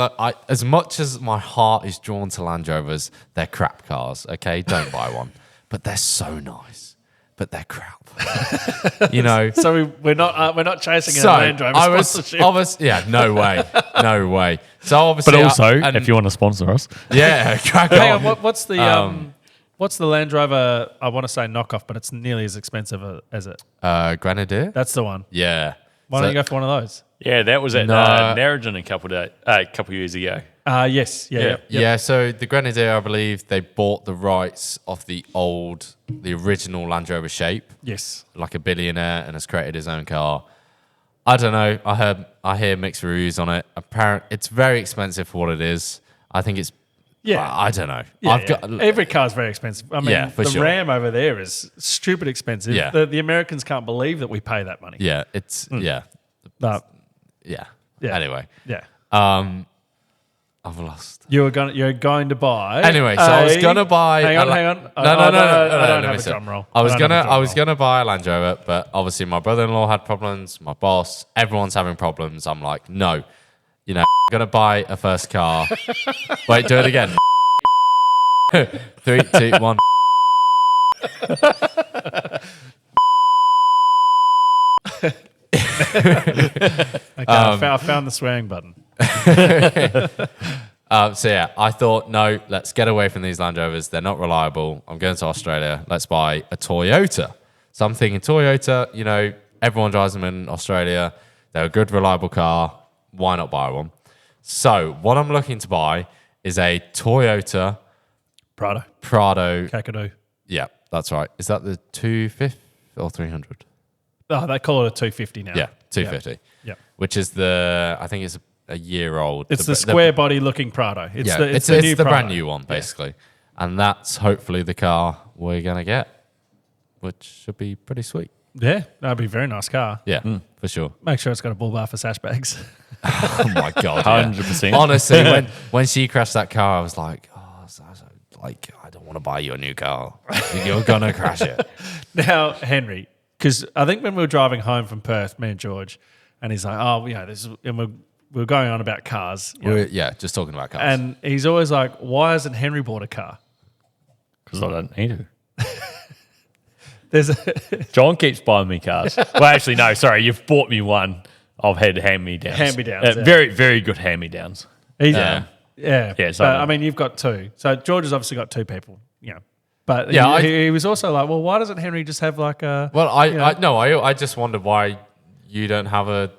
as much as my heart is drawn to Land Rovers, they're crap cars. Okay, don't buy one, but they're so nice. But they're crap. So we're not chasing a Land Rover sponsorship. No way. So obviously, but also, if you want to sponsor us, crack on. Hang on, what's the Land Rover? I want to say knockoff, but it's nearly as expensive as it. Grenadier. That's the one. Yeah. Why don't you go for one of those? Yeah, that was at Narrogin a couple years ago. Yes. Yeah. So the Grenadier, I believe, they bought the rights of the original Land Rover shape. Yes. Like a billionaire, and has created his own car. I don't know. I hear mixed reviews on it. Apparently, it's very expensive for what it is. I think it's. Yeah. I don't know. Every car is very expensive. I mean, the Ram over there is stupid expensive. Yeah. The Americans can't believe that we pay that money. Yeah. It's But yeah. Yeah. Anyway. Yeah. I've lost. You're going to buy. Anyway, so I was gonna buy. Hang on. No. I don't have a drum roll. I was gonna buy a Land Rover, but obviously my brother-in-law had problems. My boss, everyone's having problems. I'm like, no, I'm gonna buy a first car. Wait, do it again. 3, 2, 1. Okay, I found the swearing button. I thought, no, let's get away from these Land Rovers. They're not reliable. I'm going to Australia. Let's buy a Toyota. So I'm thinking Toyota, everyone drives them in Australia. They're a good, reliable car. Why not buy one? So what I'm looking to buy is a Toyota Prado. Kakadu. Yeah, that's right. Is that the 250 or 300? Oh, they call it a 250 now. Yeah. 250. Yeah. Which is I think it's a year old. It's the square body looking Prado. It's the new brand Prado. new one, basically. And that's hopefully the car we're going to get, which should be pretty sweet. Yeah, that'd be a very nice car. Yeah, for sure. Make sure it's got a bull bar for sash bags. Oh my God. 100%. Honestly, when she crashed that car, I was like, I don't want to buy you a new car. You're going to crash it. Now, Henry, because I think when we were driving home from Perth, me and George, and he's like, and we're going on about cars. Just talking about cars. And he's always like, why hasn't Henry bought a car? Because I don't need There's John keeps buying me cars. Well, actually, no, sorry. You've bought me one. I've had hand-me-downs. Hand-me-downs, yeah. Very, very good hand-me-downs. Yeah. Yeah, so but, I mean, you've got two. So George has obviously got two people, But he was also like, well, why doesn't Henry just have like a... Well, I just wonder why you don't have a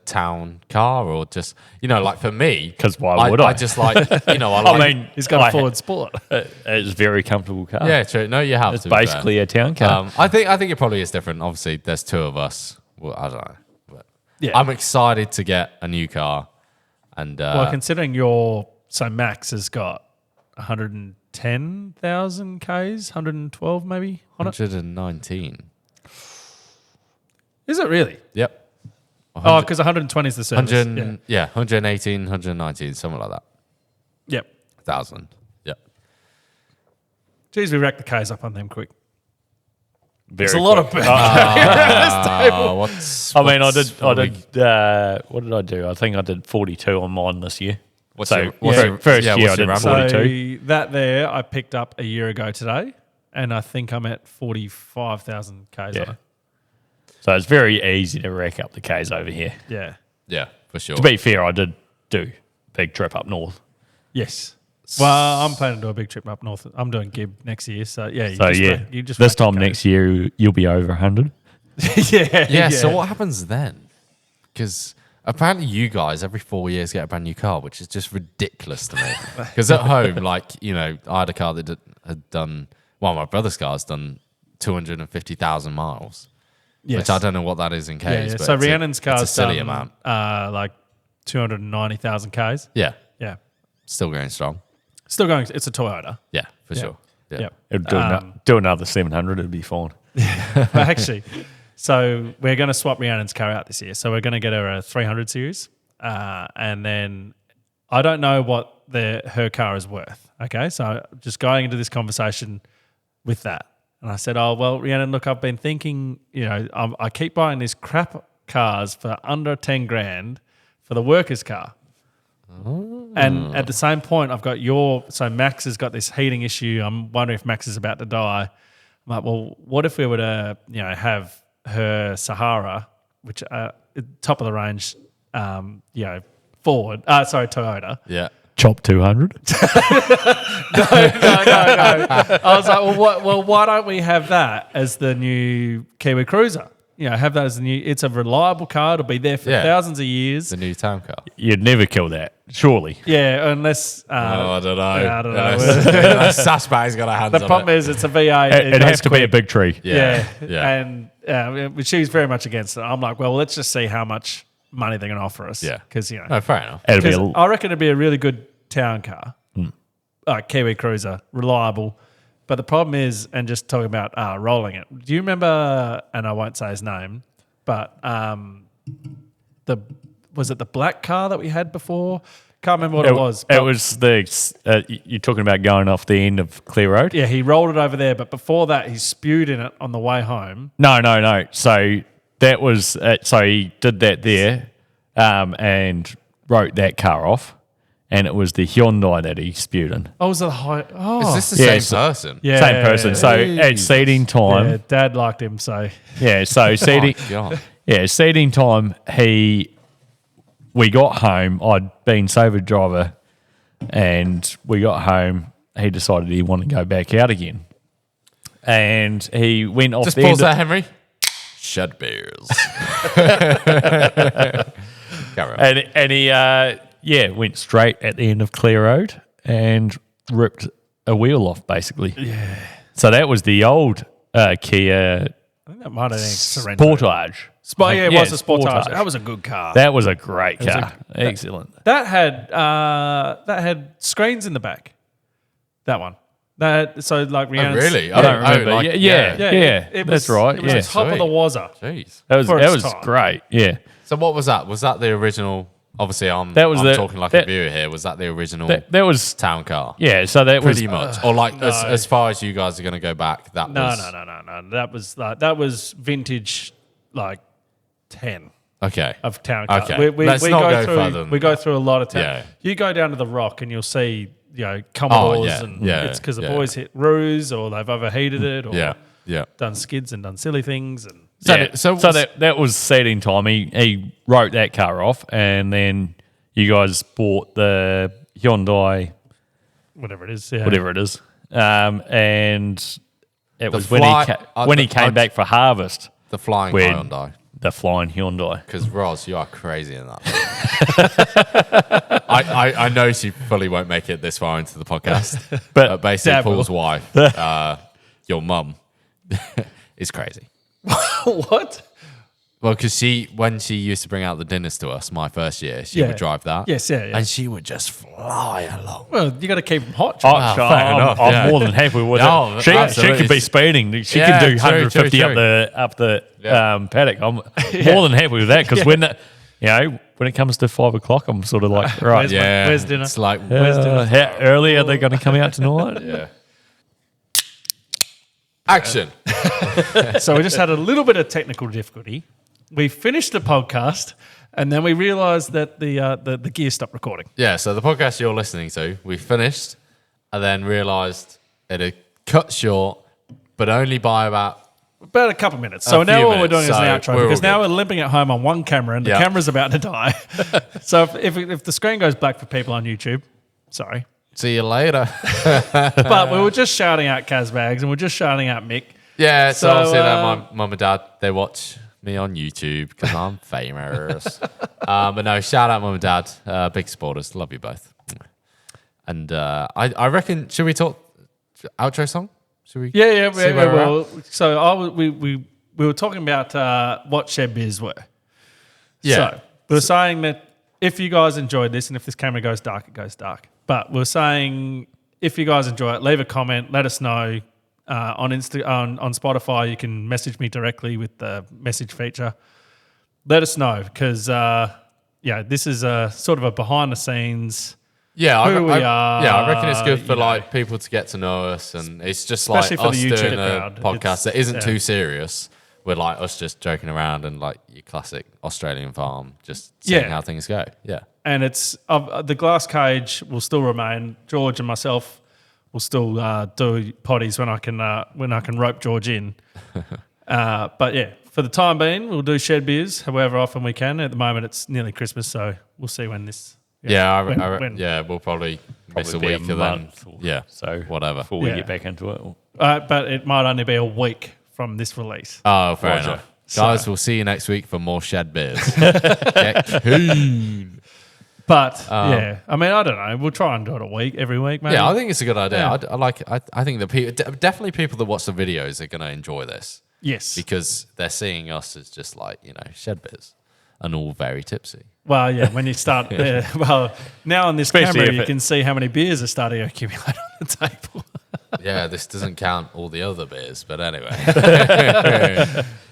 town car or just, like for me... Because why would I? I just like, I mean, he's got a Ford Sport. It's a very comfortable car. Yeah, true. No, you have it's to. It's basically a town car. I think it probably is different. Obviously, there's two of us. Well, I don't know. But I'm excited to get a new car. And considering Max has got 110,000 Ks, 112 maybe on it. 119. Is it really? Yep. Oh, because 120 is the service. 118, 119, something like that. Yep. 1,000. Yep. Geez, we racked the Ks up on them quick. There's a lot of I did. What did I do? I think I did 42 on mine this year. First year I did 42. So that there I picked up a year ago today, and I think I'm at 45,000 Ks on it. So it's very easy to rack up the Ks over here. Yeah. Yeah, for sure. To be fair, I did do a big trip up north. Yes. Well, I'm planning to do a big trip up north. I'm doing Gib next year, so yeah. You just this time next year you'll be over 100. Yeah. So what happens then? Because apparently you guys every 4 years get a brand new car, which is just ridiculous to me. Because at home, I had a car that had done. Well, my brother's car's done 250,000 miles. Yes. Which I don't know what that is in Ks. Yeah. But so Rhiannon's car's it's a silly done, amount. Like 290,000 Ks. Yeah. Yeah. Still going strong. Still going. It's a Toyota. Yeah, for sure. Yeah. It'd do another 700. It'd be fine. Actually, so we're going to swap Rhiannon's car out this year. So we're going to get her a 300 series, and then I don't know what her car is worth. Okay, so just going into this conversation with that, and I said, "Oh well, Rhiannon, look, I've been thinking. I keep buying these crap cars for under 10 grand for the workers' car." And at the same point, I've got so Max has got this heating issue. I'm wondering if Max is about to die. I'm like, well, what if we were to, have her Sahara, which top of the range, Toyota. Yeah. Chop 200. No. I was like, well, why don't we have that as the new Kiwi Cruiser? Have that as the new. It's a reliable car. It'll be there for thousands of years. The new town car. You'd never kill that, surely. Yeah, unless. I don't know. I don't know. Sashbag's got a hands on it. The problem is it's a V8. It has to be a big tree. Yeah. And she's very much against it. I'm like, well, let's just see how much money they're going to offer us. Yeah. Because, No, fair enough. I reckon it'd be a really good town car. Kiwi Cruiser, reliable. But the problem is, and just talking about rolling it, do you remember, and I won't say his name, but was it the black car that we had before? Can't remember what it was. It was you're talking about going off the end of Clear Road? Yeah, he rolled it over there, but before that, he spewed in it on the way home. No. So that was, so he did that there and wrote that car off. And it was the Hyundai that he spewed in. Oh, was it the high? Oh, is this the same person? Yeah, same person. So at seeding time, Dad liked him. So So seeding, seeding time. We got home. I'd been Saver driver, and we got home. He decided he wanted to go back out again, and he went off. Just pause that, Henry. Shed beers. And he. Went straight at the end of Clear Road and ripped a wheel off, basically. Yeah. So that was the old Kia I think that might have been Sorento. It was a Sportage. Sportage. That was a good car. That was a great car. Excellent. That had screens in the back. That one. So like Rhiannon's. Oh, really? I don't remember. like, It was, that's right. It was top of the wazza. Jeez. That for its was time. great. Yeah. So what was that? Was that the original? Obviously, I'm talking like a viewer here. Was that the original That was town car? yeah. So that Pretty was much. Or like as far as you guys are going to go back, that No. was... That was vintage, like 10 Okay. of town cars. Okay. Let's not go through. further than We go that. through a lot of town. Yeah. You go down to the Rock and you'll see, Commodores, and it's because the boys hit roos or they've overheated it or Yeah. done skids and done silly things and. so that was seeding time. He wrote that car off, and then you guys bought the Hyundai, Whatever it is, yeah. whatever it is, and it was fly- when he came back for harvest. The flying When- Hyundai. The flying Hyundai. Because Roz, you are crazy in that. I know she fully won't make it this far into the podcast, but basically Dad will. Paul's wife, your mum, is crazy. What? Well, because when she used to bring out the dinners to us, my first year, she Yeah. would drive that. Yes, yeah. And she would just fly along. Well, you got to keep them hot. Oh, John. fair enough, I'm yeah. more than happy with No, it. She absolutely. could be speeding. She Yeah, could do true, 150 true. up the Yeah. paddock. I'm more than happy with that because when it comes to 5 o'clock, I'm sort of like, right, Where's dinner? It's like, how early are they going to come out tonight? yeah. Action. So we just had a little bit of technical difficulty. We finished the podcast, and then we realised that the gear stopped recording. Yeah, so the podcast you're listening to, we finished and then realised it had cut short, but only by about... About a couple of minutes. So A now few what we're doing minutes, is an so outro we're all because now good. we're limping at home on one camera and the Yeah. camera's about to die. So if the screen goes black for people on YouTube, sorry. See you later. But we were just shouting out Kaz Bags and we're just shouting out Mick. Yeah, so So, obviously my mum and dad, they watch me on YouTube because I'm famous. But no, shout out mum and dad, big supporters, love you both. And I reckon, should we talk outro song? Should we? Yeah, see where we're well, so we were talking about what shed beers were. Yeah. So we were saying that if you guys enjoyed this and if this camera goes dark, it goes dark. But we're saying if you guys enjoy it, leave a comment, let us know. On Spotify, you can message me directly with the message feature. Let us know because, this is a sort of a behind the scenes. Yeah, Who we are, Yeah, I reckon it's good for you know. like people to get to know us, and it's just Especially like for us the YouTube doing a crowd. podcast that It's- isn't too serious. We're like us just joking around and like your classic Australian farm, just seeing how things go. Yeah, And it's the glass cage will still remain. George and myself will still do potties when I can rope George in. But yeah, for the time being, we'll do shed beers however often we can. At the moment, it's nearly Christmas, so we'll see when this. When we'll probably miss a Probably week be a and then month or so whatever. before we Yeah. get back into it. But it might only be a week from this release. Oh, fair Roger. enough. Guys, we'll see you next week for more shed beers. Get keen. But I mean, I don't know. We'll try and do it every week, maybe. Yeah, I think it's a good idea. Yeah. I think that definitely people that watch the videos are going to enjoy this Yes. because they're seeing us as just like, shed beers and all very tipsy. Well, yeah, when you start, now on this Especially camera, if you it- can see how many beers are starting to accumulate on the table. Yeah, this doesn't count all the other beers, but anyway.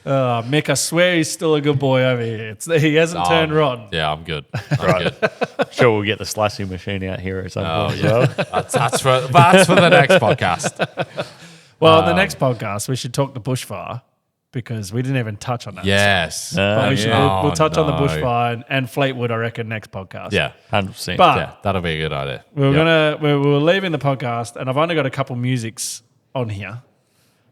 Mick, I swear he's still a good boy over here. He hasn't turned rotten. Yeah, I'm good. I'm good. Sure, we'll get the slicing machine out here at some Oh, point. yeah. That's for the next podcast. Well, the next podcast, we should talk the bushfire because we didn't even touch on that. Yes. But we'll touch on the no. bushfire and Fleetwood, I reckon, next podcast. Yeah. 100%. But Yeah, that'll be a good idea. we're leaving the podcast, and I've only got a couple musics on here.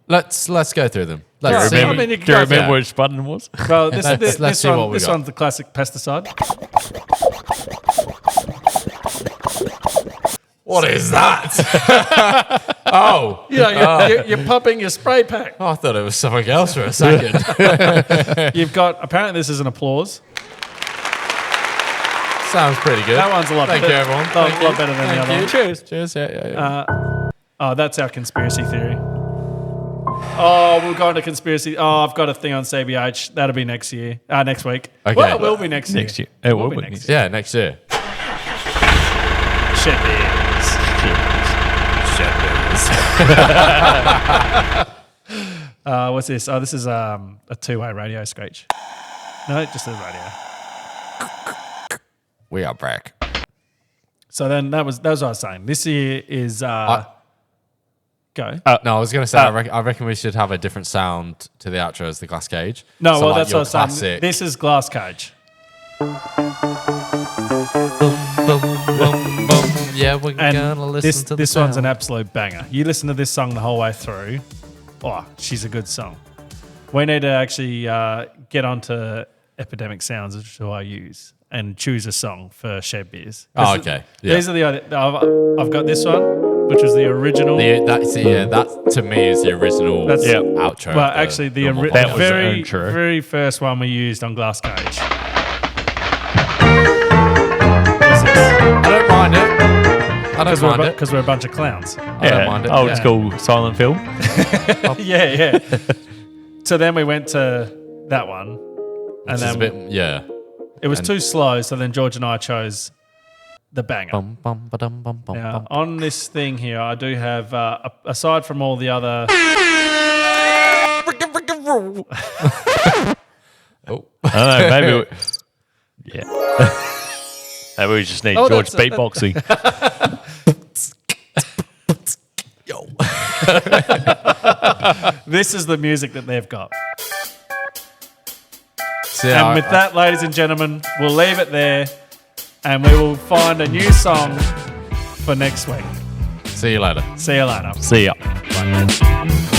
Let's go through them. do you Let's see. remember, I mean, you do you guys- remember yeah. which button it was? Well, Let's see what we this got. one's the classic pesticide. What is that? Oh. You're pumping your spray pack. I thought it was something else for a second. You've got, apparently this is an applause. Sounds pretty good. That one's a lot Thank better. you, everyone. A Thank lot you. better than the Thank other you. one. Cheers. Cheers. Yeah. Oh, that's our conspiracy theory. Oh, we'll go into conspiracy. Oh, I've got a thing on CBH. That'll be next year. Next week. Okay. Well, it will be next year. Next year. It will be next year. Yeah, next year. Shed beers. What's this? Oh, this is a two-way radio screech. No, just a radio. We are back. So then that was what I was saying. This year is go. No, I was going to say, I reckon we should have a different sound to the outro as the glass cage. No, So, well, like, that's your what I was saying. classic- This is Glass Cage. Yeah, we're And going to listen to this the one's an sound. absolute banger. You listen to this song the whole way through. Oh, she's a good song. We need to actually get onto Epidemic Sounds, which is who I use, and choose a song for Shed Beers. Oh, okay. Yeah. These are the other. I've got this one, which was the original. That to me is the original That's- Yep. outro. Well, of the actually, the normal That was the very, intro. very first one we used on Glass Cage. What's this? I don't mind it. I don't mind it. Because we're a bunch of clowns. I don't mind it. Old Yeah. school silent film. Yeah. So then we went to that one, and Which is a then bit, yeah. it was too slow. So then George and I chose the banger. Bum, bum, ba-dum, bum, bum, Now, bum. on this thing here, I do have, aside from all the other... Oh. I don't know, maybe yeah. Maybe we just need Oh, George that's- beatboxing. Yo. This is the music that they've got. See, And with that, ladies and gentlemen, we'll leave it there, and we will find a new song for next week. see you later. See you later. See ya. Bye.